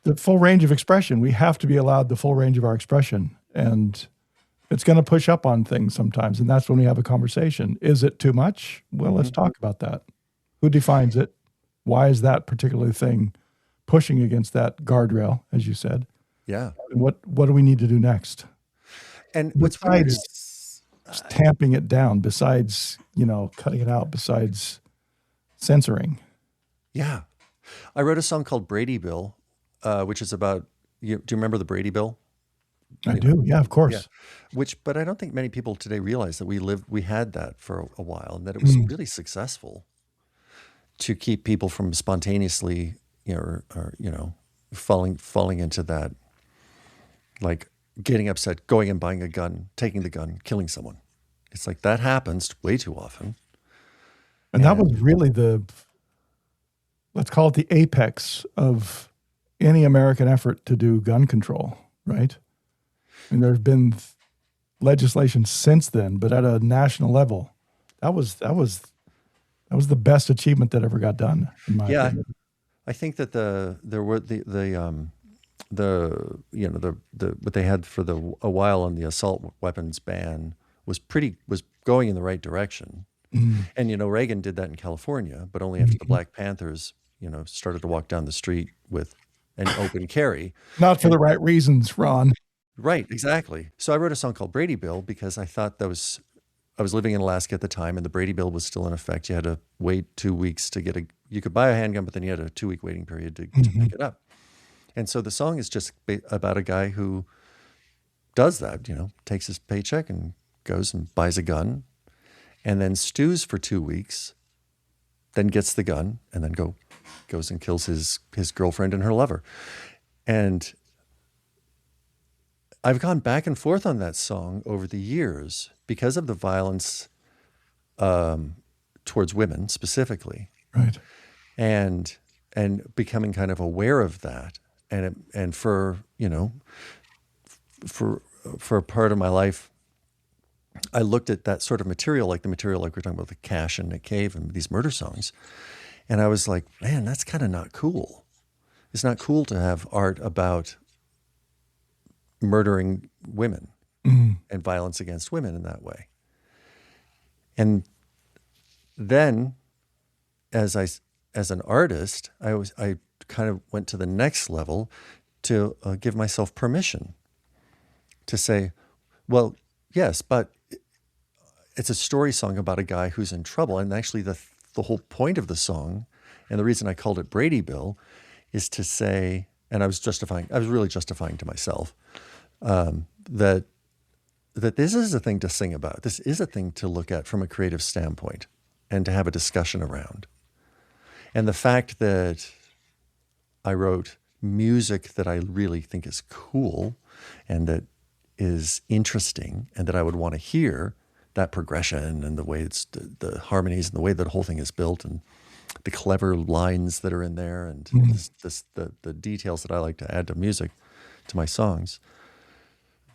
Speaker 1: The full range of expression, we have to be allowed the full range of our expression. And it's going to push up on things sometimes. And that's when we have a conversation. Is it too much? Well, let's talk about that. Who defines it? Why is that particular thing pushing against that guardrail, as you said?
Speaker 3: yeah.
Speaker 1: And what do we need to do next?
Speaker 3: And what's weird
Speaker 1: Besides
Speaker 3: is,
Speaker 1: tamping it down, besides, cutting it out, besides censoring.
Speaker 3: yeah, I wrote a song called Brady Bill, which is about, do you remember the Brady Bill?
Speaker 1: I do. Yeah, of
Speaker 3: Yeah.
Speaker 1: course.
Speaker 3: But I don't think many people today realize that we had that for a while, and that it was really successful to keep people from spontaneously, or falling into that, like getting upset, going and buying a gun, taking the gun, killing someone. It's like that happens way too often.
Speaker 1: And that was really let's call it the apex of any American effort to do gun control, right? And there's been legislation since then, but at a national level, that was the best achievement that ever got done, in my
Speaker 3: Yeah,
Speaker 1: opinion.
Speaker 3: I think that there were what they had for a while on the assault weapons ban was going in the right direction. And Reagan did that in California, but only after the Black Panthers started to walk down the street with an open carry.
Speaker 1: Not for the right reasons, Ron.
Speaker 3: Right, exactly. So I wrote a song called Brady Bill because I thought I was living in Alaska at the time, and the Brady Bill was still in effect. You had to wait 2 weeks to you could buy a handgun, but then you had a 2-week waiting period to pick it up. And so the song is just about a guy who does that, takes his paycheck and goes and buys a gun, and then stews for 2 weeks, then gets the gun, and then goes and kills his girlfriend and her lover. And I've gone back and forth on that song over the years because of the violence towards women specifically,
Speaker 1: Right.
Speaker 3: and becoming kind of aware of that, and for a part of my life, I looked at that sort of material, like the material like we're talking about, the Cash and Nick Cave and these murder songs, and I was like, man, that's kind of not cool. It's not cool to have art about murdering women and violence against women in that way. And then, as an artist, I kind of went to the next level to give myself permission to say, well, yes, but it's a story song about a guy who's in trouble, and actually the whole point of the song, and the reason I called it Brady Bill, is to say, and I was really justifying to myself, that this is a thing to sing about. This is a thing to look at from a creative standpoint and to have a discussion around. And the fact that I wrote music that I really think is cool and that is interesting and that I would want to hear, that progression and the way the harmonies and the way that the whole thing is built and the clever lines that are in there and the details that I like to add to music, to my songs.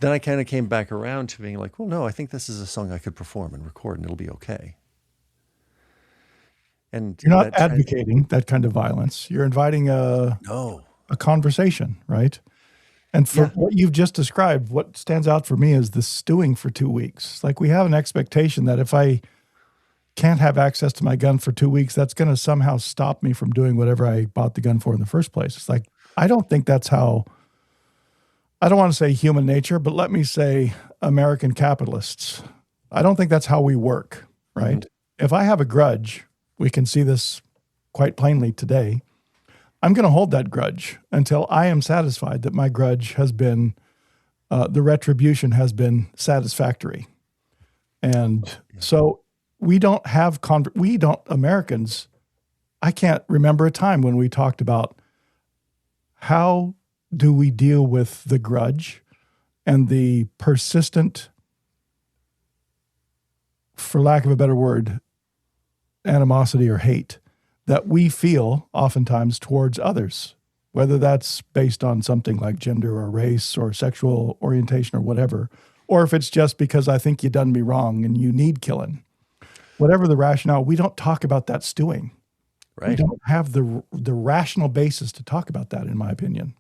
Speaker 3: Then I kind of came back around to being like, well, no, I think this is a song I could perform and record and it'll be okay. And
Speaker 1: You're not advocating that kind of violence. You're inviting a conversation, right? And for what you've just described, what stands out for me is the stewing for 2 weeks. Like, we have an expectation that if I can't have access to my gun for 2 weeks, that's going to somehow stop me from doing whatever I bought the gun for in the first place. It's like, I don't think that's how, I don't want to say human nature, but let me say American capitalists. I don't think that's how we work, right? If I have a grudge, we can see this quite plainly today, I'm going to hold that grudge until I am satisfied that my grudge has been, the retribution has been satisfactory. And so Americans, I can't remember a time when we talked about how do we deal with the grudge and the persistent for lack of a better word, animosity or hate that we feel oftentimes towards others, whether that's based on something like gender or race or sexual orientation or whatever, or if it's just because I think you done me wrong and you need killing. Whatever the rationale, we don't talk about that stewing.
Speaker 3: Right.
Speaker 1: We don't have the rational basis to talk about that, in my opinion.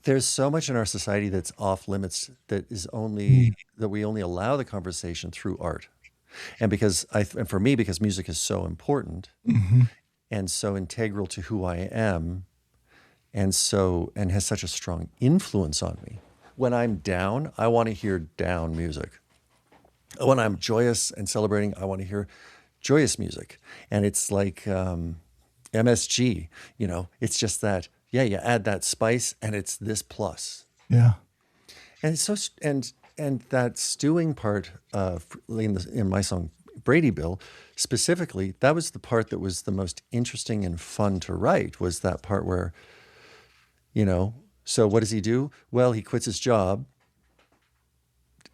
Speaker 3: There's so much in our society that's off limits that is only that we only allow the conversation through art. And and for me, because music is so important and so integral to who I am, and has such a strong influence on me. When I'm down, I want to hear down music. When I'm joyous and celebrating, I want to hear joyous music. And it's like MSG, it's just that, you add that spice and it's this plus.
Speaker 1: Yeah.
Speaker 3: And it's and that stewing part in my song Brady Bill specifically, that was the part that was the most interesting and fun to write, was that part where, so what does he do? Well, he quits his job,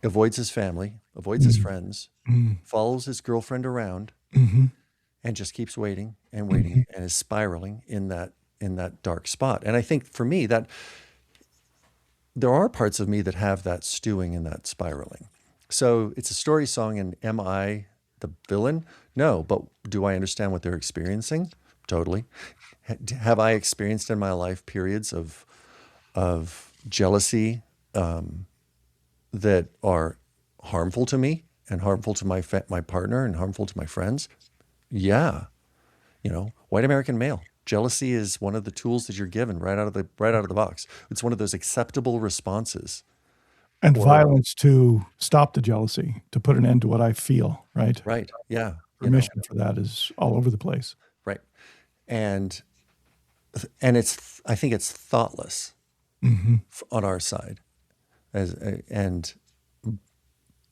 Speaker 3: avoids his family, avoids his friends, follows his girlfriend around, and just keeps waiting and waiting and is spiraling in that dark spot. And I think for me that there are parts of me that have that stewing and that spiraling. So it's a story song, and am I the villain? No, but do I understand what they're experiencing? Totally. Have I experienced in my life periods of jealousy that are harmful to me and harmful to my partner and harmful to my friends? Yeah. White American male. Jealousy is one of the tools that you're given right out of the box. It's one of those acceptable responses.
Speaker 1: And violence to stop the jealousy, to put an end to what I feel, right?
Speaker 3: Right. Yeah.
Speaker 1: Permission for that is all over the place.
Speaker 3: Right. And I think it's thoughtless on our side. And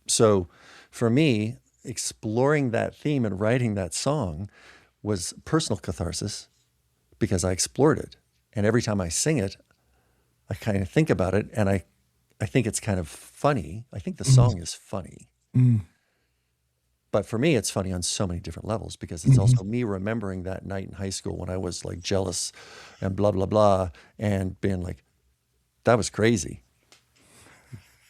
Speaker 3: so for me, exploring that theme and writing that song was personal catharsis, because I explored it. And every time I sing it, I kind of think about it, and I think it's kind of funny. I think the song is funny. But for me, it's funny on so many different levels, because it's also me remembering that night in high school when I was like jealous and blah, blah, blah, and being like, that was crazy.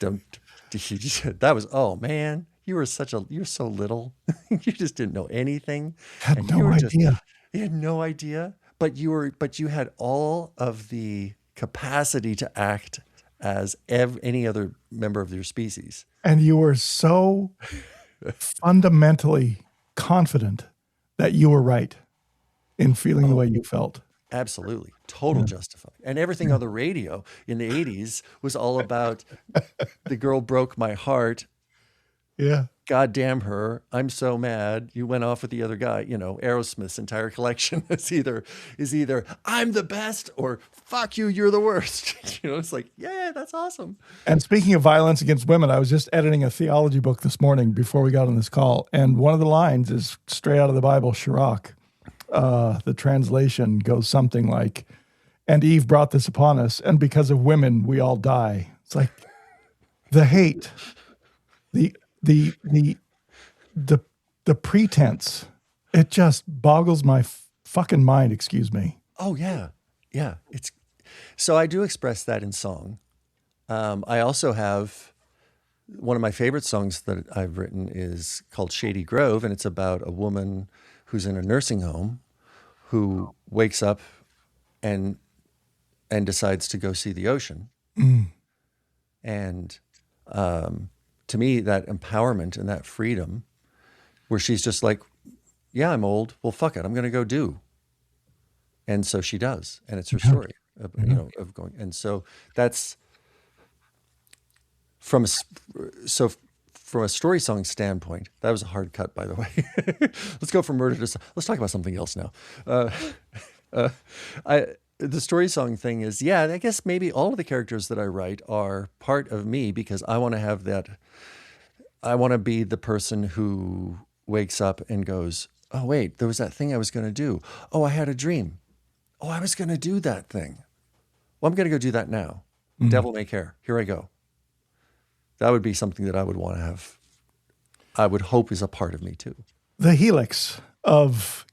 Speaker 3: Oh man, you're so little. You just didn't know anything.
Speaker 1: Had no idea.
Speaker 3: You had no idea, but you had all of the capacity to act as any other member of your species.
Speaker 1: And you were so fundamentally confident that you were right in feeling the way you felt.
Speaker 3: Absolutely. Total justified. And everything on the radio in the 80s was all about the girl broke my heart.
Speaker 1: Yeah.
Speaker 3: God damn her. I'm so mad. You went off with the other guy. Aerosmith's entire collection is either I'm the best or fuck you, you're the worst. It's like, yeah, that's awesome.
Speaker 1: And speaking of violence against women, I was just editing a theology book this morning before we got on this call. And one of the lines is straight out of the Bible, Sirach. The translation goes something like, and Eve brought this upon us, and because of women, we all die. It's like the hate, the pretense, it just boggles my fucking mind, excuse me.
Speaker 3: Oh yeah. Yeah. So I do express that in song. I also have one of my favorite songs that I've written is called Shady Grove, and it's about a woman who's in a nursing home who wakes up and decides to go see the ocean. And to me, that empowerment and that freedom, where she's just like, yeah, I'm old. Well, fuck it. I'm going to go do. And so she does. And it's her story of going. And so that's from a story song standpoint, that was a hard cut, by the way. Let's go from murder to, let's talk about something else now. The story song thing is, I guess maybe all of the characters that I write are part of me, because I want to have that. I want to be the person who wakes up and goes, oh, wait, there was that thing I was going to do. Oh, I had a dream. Oh, I was going to do that thing. Well, I'm going to go do that now. Devil may care. Here I go. That would be something that I would want to have I would hope is a part of me too.
Speaker 1: The helix of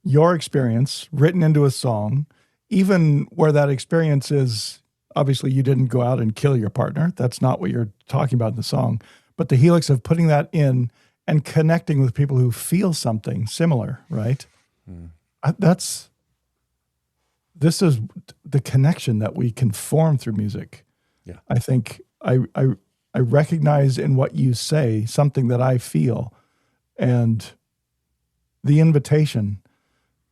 Speaker 1: your experience written into a song, even where that experience is, obviously you didn't go out and kill your partner. That's not what you're talking about in the song. But the helix of putting that in and connecting with people who feel something similar, right? This is the connection that we can form through music.
Speaker 3: Yeah.
Speaker 1: I think I recognize in what you say something that I feel, and the invitation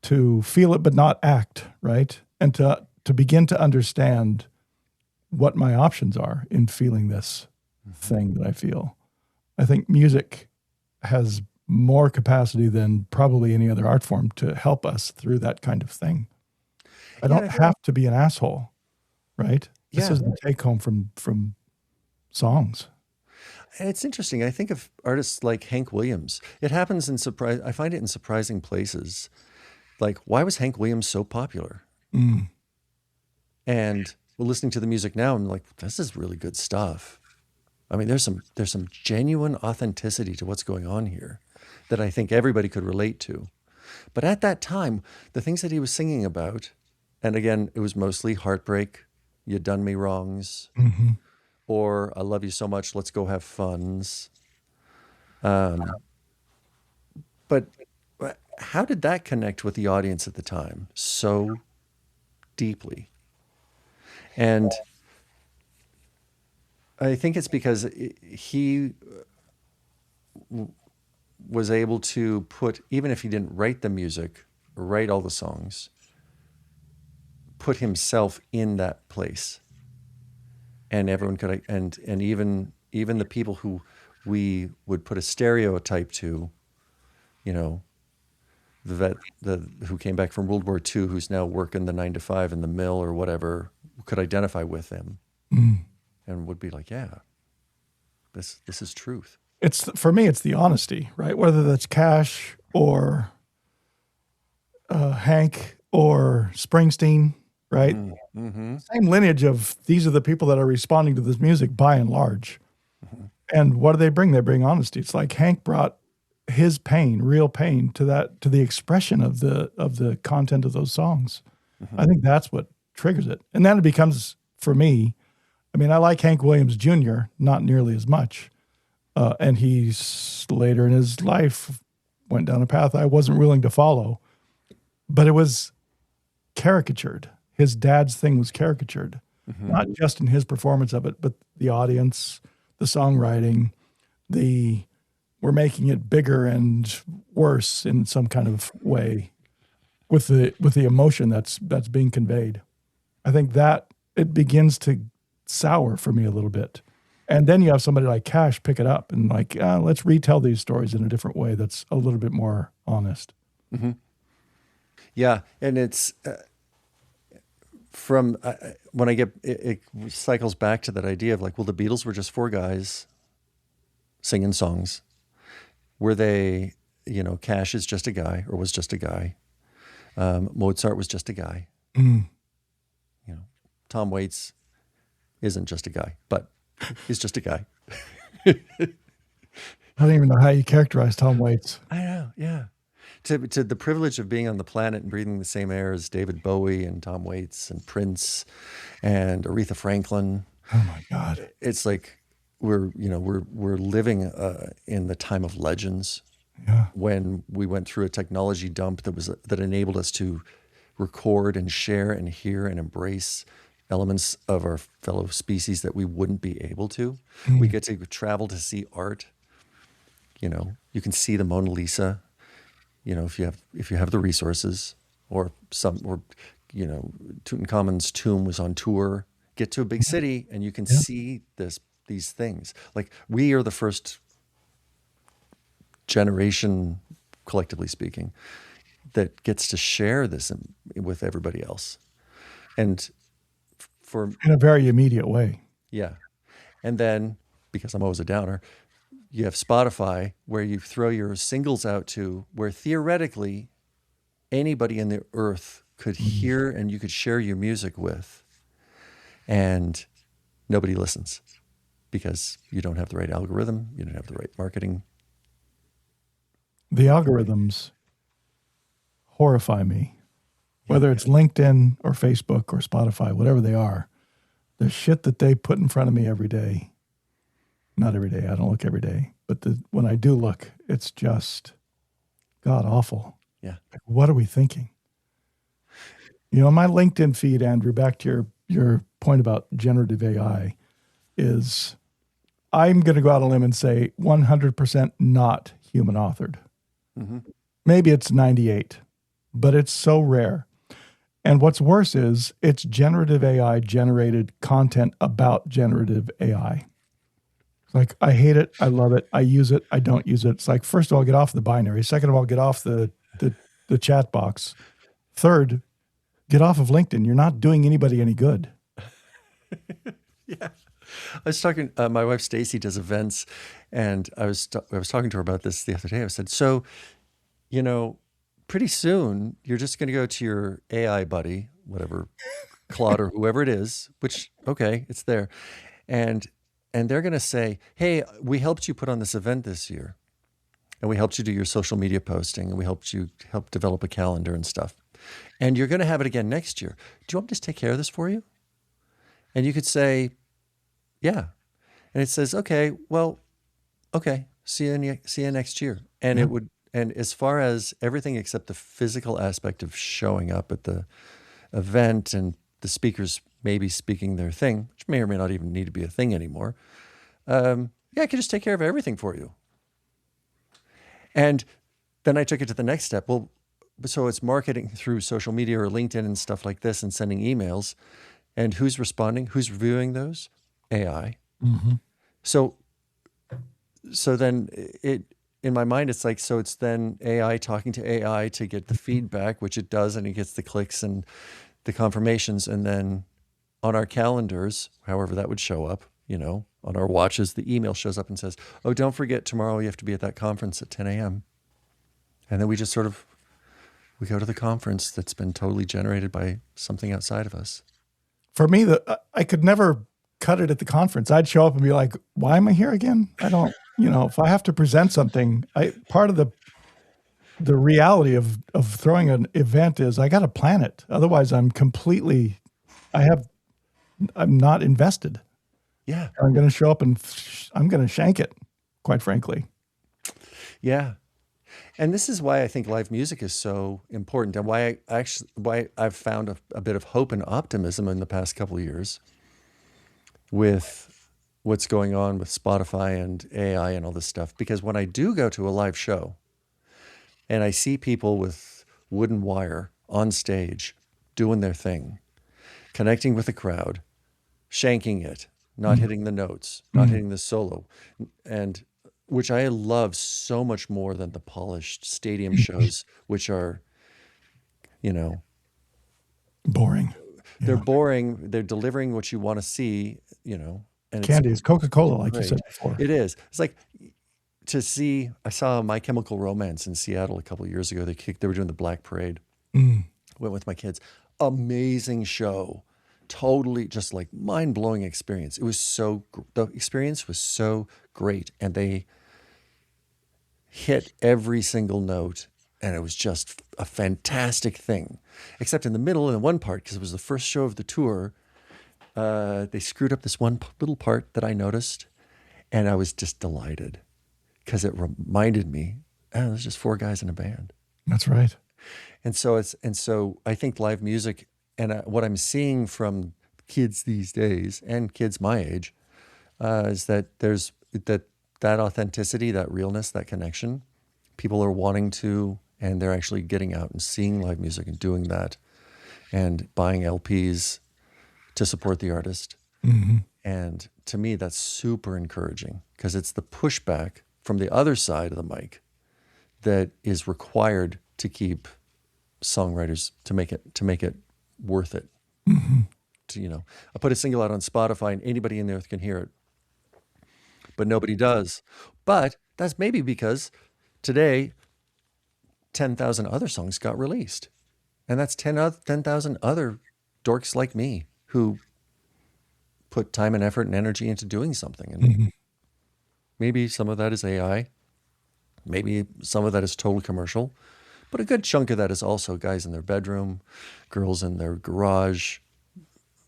Speaker 1: to feel it but not act, right? And to begin to understand what my options are in feeling this thing that I feel. I think music has more capacity than probably any other art form to help us through that kind of thing. I don't have to be an asshole, right? This is the take home from songs.
Speaker 3: It's interesting. I think of artists like Hank Williams. It happens in I find it in surprising places. Like, why was Hank Williams so popular? And we're listening to the music now, and like, this is really good stuff. I mean, there's some genuine authenticity to what's going on here that I think everybody could relate to. But at that time, the things that he was singing about, and again, it was mostly heartbreak, you done me wrongs, or I love you so much, let's go have funs. But how did that connect with the audience at the time so deeply? And I think it's because he was able to put, even if he didn't write the music, or write all the songs, put himself in that place. And everyone could, and even the people who we would put a stereotype to, you know, the vet, who came back from World War II, who's now working the 9 to 5 in the mill or whatever, could identify with him and would be like, yeah, this is truth.
Speaker 1: It's, for me, it's the honesty, right? Whether that's Cash or Hank or Springsteen, right? Same lineage of, these are the people that are responding to this music by and large. And what do they bring? They bring honesty. It's like Hank brought his pain, real pain, to the expression of the content of those songs. I think that's what triggers it. And then it becomes, for me, I mean, I like Hank Williams Jr., not nearly as much. And he's later in his life went down a path I wasn't willing to follow, but it was caricatured. His dad's thing was caricatured, not just in his performance of it, but the audience, the songwriting, we're making it bigger and worse in some kind of way with the emotion that's being conveyed. I think that it begins to sour for me a little bit. And then you have somebody like Cash pick it up and like, let's retell these stories in a different way that's a little bit more honest.
Speaker 3: Yeah, and it's from when I get it cycles back to that idea of like, well, the Beatles were just 4 guys singing songs. Were they, Cash is just a guy or was just a guy. Mozart was just a guy. Tom Waits isn't just a guy, but he's just a guy.
Speaker 1: I don't even know how you characterize Tom Waits.
Speaker 3: I know, yeah. To the privilege of being on the planet and breathing the same air as David Bowie and Tom Waits and Prince and Aretha Franklin.
Speaker 1: Oh my God!
Speaker 3: It's like we're living in the time of legends.
Speaker 1: Yeah.
Speaker 3: When we went through a technology dump that enabled us to record and share and hear and embrace elements of our fellow species that we wouldn't be able to. We get to travel to see art. You can see the Mona Lisa. If you have the resources, or Tutankhamun's tomb was on tour. Get to a big city and you can see these things. Like, we are the first generation, collectively speaking, that gets to share this with everybody else, and in
Speaker 1: a very immediate way.
Speaker 3: Yeah, and then, because I'm always a downer, you have Spotify, where you throw your singles out to, where theoretically anybody in the earth could hear and you could share your music with, and nobody listens because you don't have the right algorithm, you don't have the right marketing.
Speaker 1: The algorithms horrify me, whether it's LinkedIn or Facebook or Spotify, whatever they are. The shit that they put in front of me every day, not every day, I don't look every day, but when I do look, it's just god awful.
Speaker 3: Yeah.
Speaker 1: Like, what are we thinking? You know, my LinkedIn feed, Andrew, back to your point about generative AI, is I'm going to go out on a limb and say 100% not human authored.
Speaker 3: Mm-hmm.
Speaker 1: Maybe it's 98, but it's so rare. And what's worse is it's generative AI generated content about generative AI. It's like, I hate it. I love it. I use it. I don't use it. It's like, first of all, get off the binary. Second of all, get off the chat box. Third, get off of LinkedIn. You're not doing anybody any good.
Speaker 3: Yeah. I was talking, my wife Stacy does events, and I was talking to her about this the other day. I said, so, you know, pretty soon you're just going to go to your AI buddy, whatever, Claude or whoever it is, which, okay, it's there. And they're going to say, hey, we helped you put on this event this year, and we helped you do your social media posting, and we helped develop a calendar and stuff. And you're going to have it again next year. Do you want me to just take care of this for you? And you could say, yeah. And it says, okay, well, okay, see you next year. And it would, and as far as everything except the physical aspect of showing up at the event and the speakers maybe speaking their thing, which may or may not even need to be a thing anymore. Yeah, I can just take care of everything for you. And then I took it to the next step. Well, so it's marketing through social media or LinkedIn and stuff like this and sending emails. And who's responding? Who's reviewing those? AI.
Speaker 1: Mm-hmm.
Speaker 3: So then in my mind, it's like, so it's then AI talking to AI to get the feedback, which it does, and it gets the clicks and the confirmations. And then on our calendars, however that would show up, you know, on our watches, the email shows up and says, oh, don't forget tomorrow you have to be at that conference at 10 a.m. And then we just sort of, we go to the conference that's been totally generated by something outside of us.
Speaker 1: For me, I could never cut it at the conference. I'd show up and be like, why am I here again? I don't, you know, if I have to present something, part of the reality of throwing an event is I got to plan it. Otherwise I'm not invested.
Speaker 3: Yeah.
Speaker 1: I'm going to show up and I'm going to shank it, quite frankly.
Speaker 3: Yeah. And this is why I think live music is so important, and why I've found a bit of hope and optimism in the past couple of years with what's going on with Spotify and AI and all this stuff. Because when I do go to a live show and I see people with wooden wire on stage doing their thing, connecting with the crowd, shanking it, not hitting the notes, not hitting the solo, and which I love so much more than the polished stadium shows, which are, you know,
Speaker 1: Boring.
Speaker 3: they're boring. They're delivering what you want to see, you know. And
Speaker 1: Candy is Coca-Cola, like you
Speaker 3: great.
Speaker 1: said before.
Speaker 3: It is. It's like to see. I saw My Chemical Romance in Seattle a couple of years ago. They were doing the Black Parade. Went with my kids. Amazing show. Totally just like mind-blowing experience. It was the experience was so great, and they hit every single note, and it was just a fantastic thing. Except in the middle, in the one part, because it was the first show of the tour, they screwed up this one little part that I noticed, and I was just delighted because it reminded me, oh, there's just 4 guys in a band.
Speaker 1: That's right.
Speaker 3: And so I think live music, and what I'm seeing from kids these days and kids my age, is that there's that authenticity, that realness, that connection. People are wanting to, and they're actually getting out and seeing live music and doing that, and buying LPs to support the artist.
Speaker 1: Mm-hmm.
Speaker 3: And to me, that's super encouraging because it's the pushback from the other side of the mic that is required to keep songwriters to make it worth it.
Speaker 1: Mm-hmm.
Speaker 3: To, you know, I put a single out on Spotify and anybody in the earth can hear it, but nobody does. But that's maybe because today 10,000 other songs got released, and that's 10,000 other dorks like me who put time and effort and energy into doing something. And maybe some of that is AI. Maybe some of that is total commercial. But a good chunk of that is also guys in their bedroom, girls in their garage,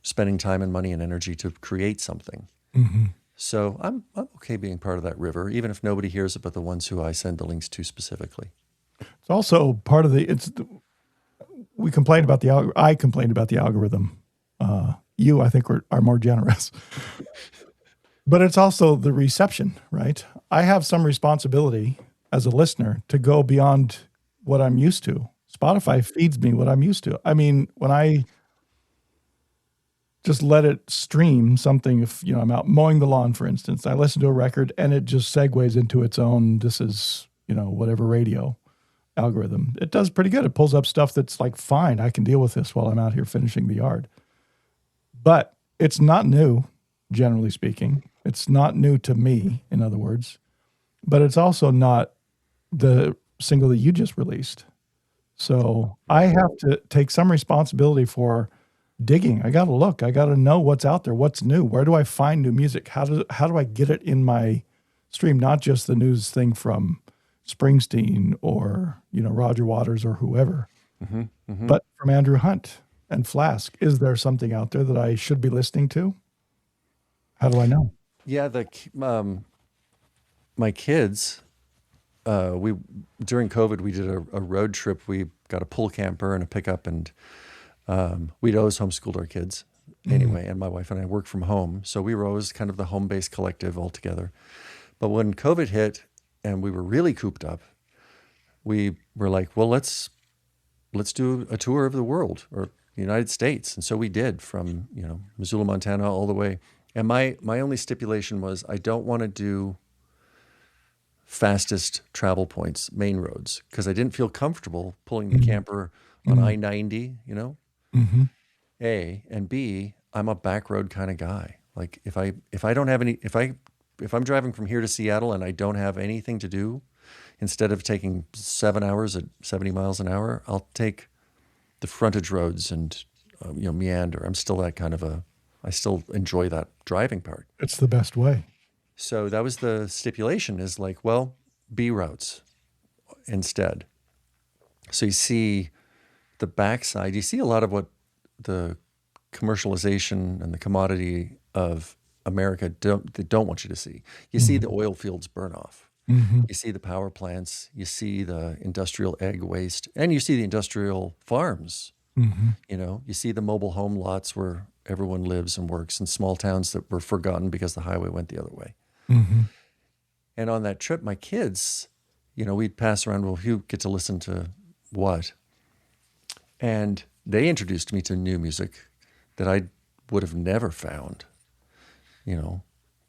Speaker 3: spending time and money and energy to create something. So I'm okay being part of that river, even if nobody hears it but the ones who I send the links to specifically.
Speaker 1: It's also part of we complained about I complained about the algorithm. You, I think, are more generous. But it's also the reception, right? I have some responsibility as a listener to go beyond what I'm used to. Spotify feeds me what I'm used to. I mean, when I just let it stream something, if I'm out mowing the lawn, for instance, I listen to a record and it just segues into its own, this is, whatever radio algorithm. It does pretty good. It pulls up stuff that's like, fine, I can deal with this while I'm out here finishing the yard. But it's not new, generally speaking. It's not new to me, in other words. But it's also not the single that you just released. So I have to take some responsibility for digging. I got to look. I got to know what's out there, what's new. Where do I find new music? How do I get it in my stream? Not just the news thing from Springsteen or Roger Waters or whoever, but from Andrew Hunt and Flask. Is there something out there that I should be listening to? How do I know?
Speaker 3: Yeah, my kids, we during COVID we did a road trip. We got a pull camper and a pickup, and we'd always homeschooled our kids anyway. And my wife and I work from home, so we were always kind of the home-based collective all together. But when COVID hit and we were really cooped up, we were like, well, let's do a tour of the world or the United States. And so we did, from Missoula, Montana, all the way. And my only stipulation was I don't want to do fastest travel points, main roads, because I didn't feel comfortable pulling the camper on I-90, A, and B, I'm a back road kind of guy. Like if I'm driving from here to Seattle and I don't have anything to do, instead of taking 7 hours at 70 miles an hour, I'll take the frontage roads and meander. I'm still that kind of I still enjoy that driving part.
Speaker 1: It's the best way.
Speaker 3: So that was the stipulation, is like, well, B routes instead. So you see the backside, you see a lot of what the commercialization and the commodity of America they don't want you to see. You see the oil fields burn off. You see the power plants, you see the industrial egg waste, and you see the industrial farms. You see the mobile home lots where everyone lives and works, in small towns that were forgotten because the highway went the other way. And on that trip, my kids, we'd pass around, well, who get to listen to what? And they introduced me to new music that I would have never found.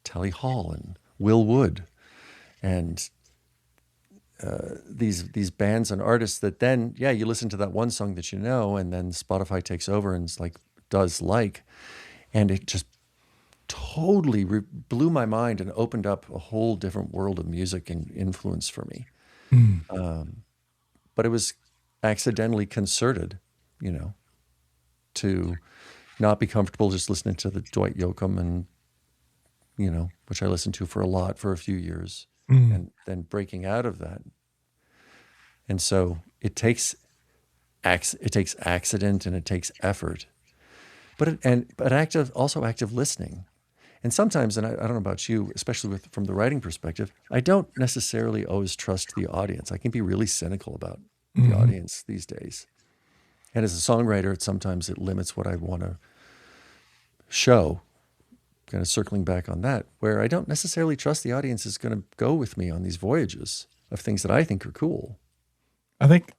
Speaker 3: Tally Hall and Will Wood, and these bands and artists that then, you listen to that one song that and then Spotify takes over and it's like, and it just totally blew my mind and opened up a whole different world of music and influence for me. But it was accidentally concerted, to not be comfortable just listening to the Dwight Yoakam and, which I listened to for a few years, and then breaking out of that. And so it takes accident and it takes effort, but active listening. And sometimes, and I don't know about you, especially from the writing perspective, I don't necessarily always trust the audience. I can be really cynical about the audience these days. And as a songwriter, sometimes it limits what I want to show, kind of circling back on that, where I don't necessarily trust the audience is going to go with me on these voyages of things that I think are cool.
Speaker 1: I think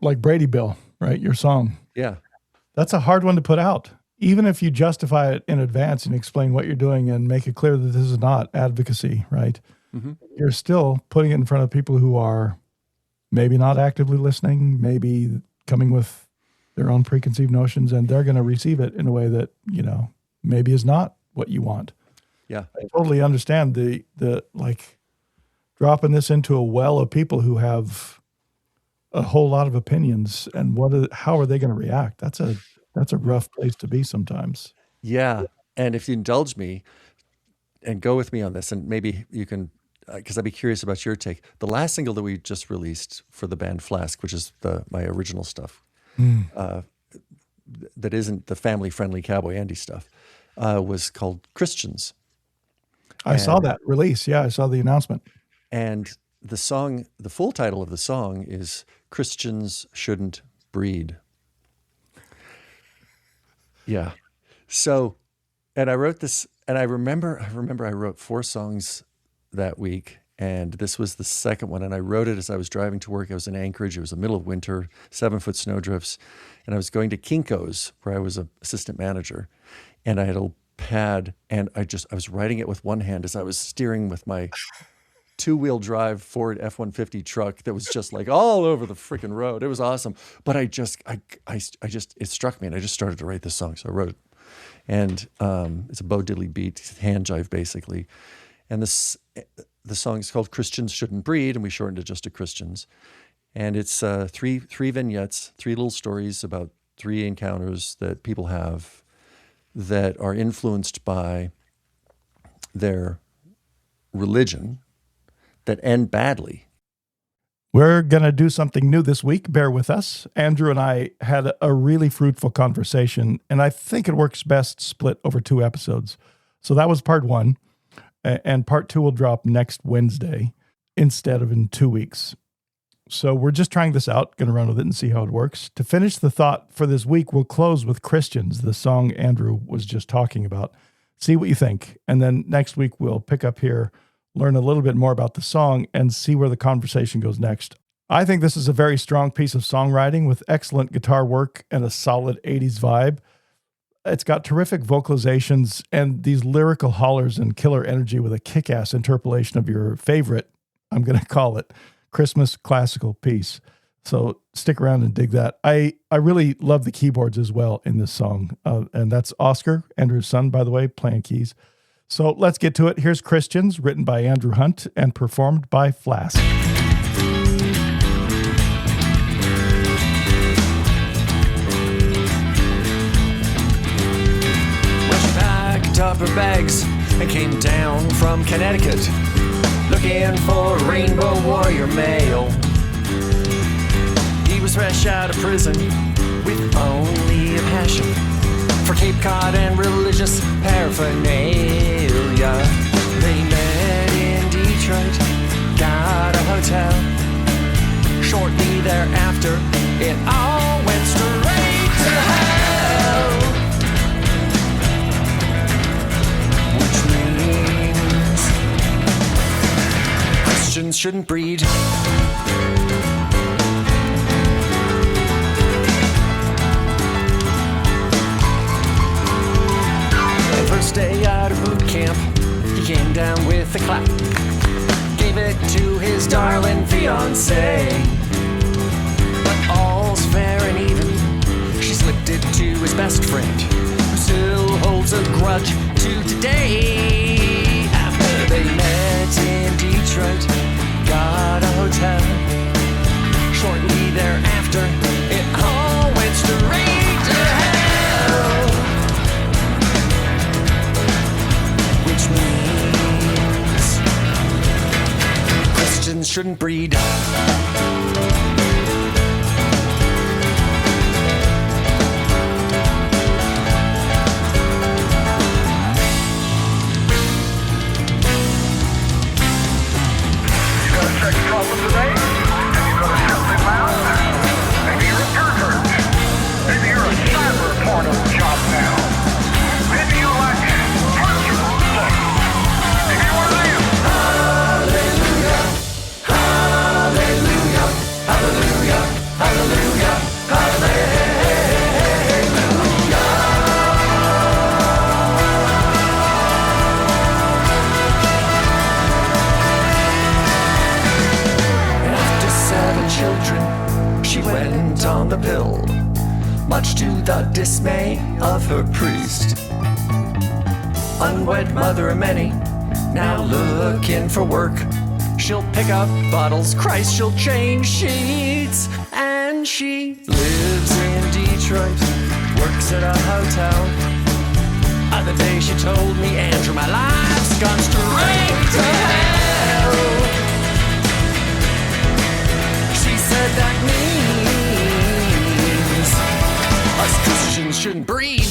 Speaker 1: like Brady Bill, right? Your song.
Speaker 3: Yeah.
Speaker 1: That's a hard one to put out. Even if you justify it in advance and explain what you're doing and make it clear that this is not advocacy, right? You're still putting it in front of people who are maybe not actively listening, maybe coming with their own preconceived notions, and they're going to receive it in a way that, maybe is not what you want.
Speaker 3: Yeah.
Speaker 1: I totally understand the like dropping this into a well of people who have a whole lot of opinions, and how are they going to react? That's a rough place to be sometimes.
Speaker 3: Yeah. And if you indulge me and go with me on this, and maybe you can, because I'd be curious about your take. The last single that we just released for the band Flask, which is my original stuff, that isn't the family-friendly Cowboy Andy stuff, was called Christians.
Speaker 1: I saw that release. Yeah, I saw the announcement.
Speaker 3: And the song, the full title of the song is Christians Shouldn't Breed. Yeah. So, and I wrote this, and I remember I wrote 4 songs that week, and this was the second one, and I wrote it as I was driving to work. I was in Anchorage. It was the middle of winter, 7-foot snowdrifts, and I was going to Kinko's, where I was an assistant manager, and I had a pad, and I was writing it with one hand as I was steering with my 2-wheel drive Ford F-150 truck that was just like all over the freaking road. It was awesome. But I just, it struck me, and I just started to write this song. So I wrote it. And it's a Bo Diddley beat, hand jive basically. And the song is called Christians Shouldn't Breed, and we shortened it just to Christians. And it's three vignettes, 3 little stories about 3 encounters that people have that are influenced by their religion that end badly.
Speaker 1: We're going to do something new this week. Bear with us. Andrew and I had a really fruitful conversation, and I think it works best split over 2 episodes. So that was part 1, and part 2 will drop next Wednesday instead of in 2 weeks. So we're just trying this out, going to run with it and see how it works. To finish the thought for this week, we'll close with Christians, the song Andrew was just talking about. See what you think. And then next week, we'll pick up here, learn a little bit more about the song, and see where the conversation goes next. I think this is a very strong piece of songwriting with excellent guitar work and a solid 80s vibe. It's got terrific vocalizations and these lyrical hollers and killer energy with a kick-ass interpolation of your favorite, I'm going to call it, Christmas classical piece. So stick around and dig that. I really love the keyboards as well in this song. And that's Oscar, Andrew's son, by the way, playing keys. So let's get to it. Here's Christians, written by Andrew Hunt and performed by Flask.
Speaker 2: Well, she packed up her bags and came down from Connecticut, looking for a Rainbow Warrior male. He was fresh out of prison with only a passion for Cape Cod and religious paraphernalia. They met in Detroit, got a hotel. Shortly thereafter, it all went straight to hell. Which means Christians shouldn't breed. First day out of boot camp, he came down with a clap, gave it to his darling fiancée. But all's fair and even, she slipped it to his best friend, who still holds a grudge to today. After they met in Detroit, got a hotel. Shortly thereafter, it all went straight to hell. Which means Christians shouldn't breed. On the pill, much to the dismay of her priest. Unwed mother of many, now looking for work. She'll pick up bottles, Christ, she'll change sheets. And she lives in Detroit, works at a hotel. Other day she told me, Andrew, my life's gone straight to hell. She said that means us Christians shouldn't breed.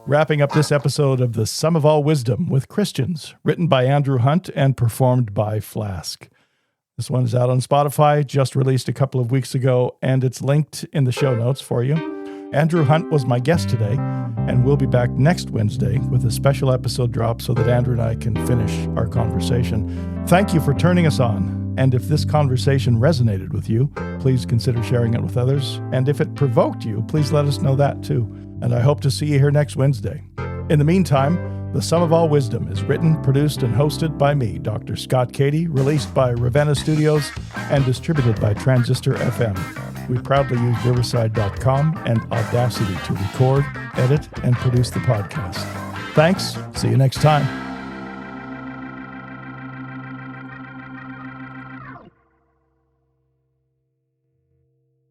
Speaker 1: Wrapping up this episode of The Sum of All Wisdom with Christians, written by Andrew Hunt and performed by Flask. This one is out on Spotify, just released a couple of weeks ago, and it's linked in the show notes for you. Andrew Hunt was my guest today, and we'll be back next Wednesday with a special episode drop so that Andrew and I can finish our conversation. Thank you for turning us on, and if this conversation resonated with you, please consider sharing it with others, and if it provoked you, please let us know that too. And I hope to see you here next Wednesday. In the meantime, The Sum of All Wisdom is written, produced, and hosted by me, Dr. Scott Cady, released by Ravenna Studios, and distributed by Transistor FM. We proudly use Riverside.com and Audacity to record, edit, and produce the podcast. Thanks. See you next time.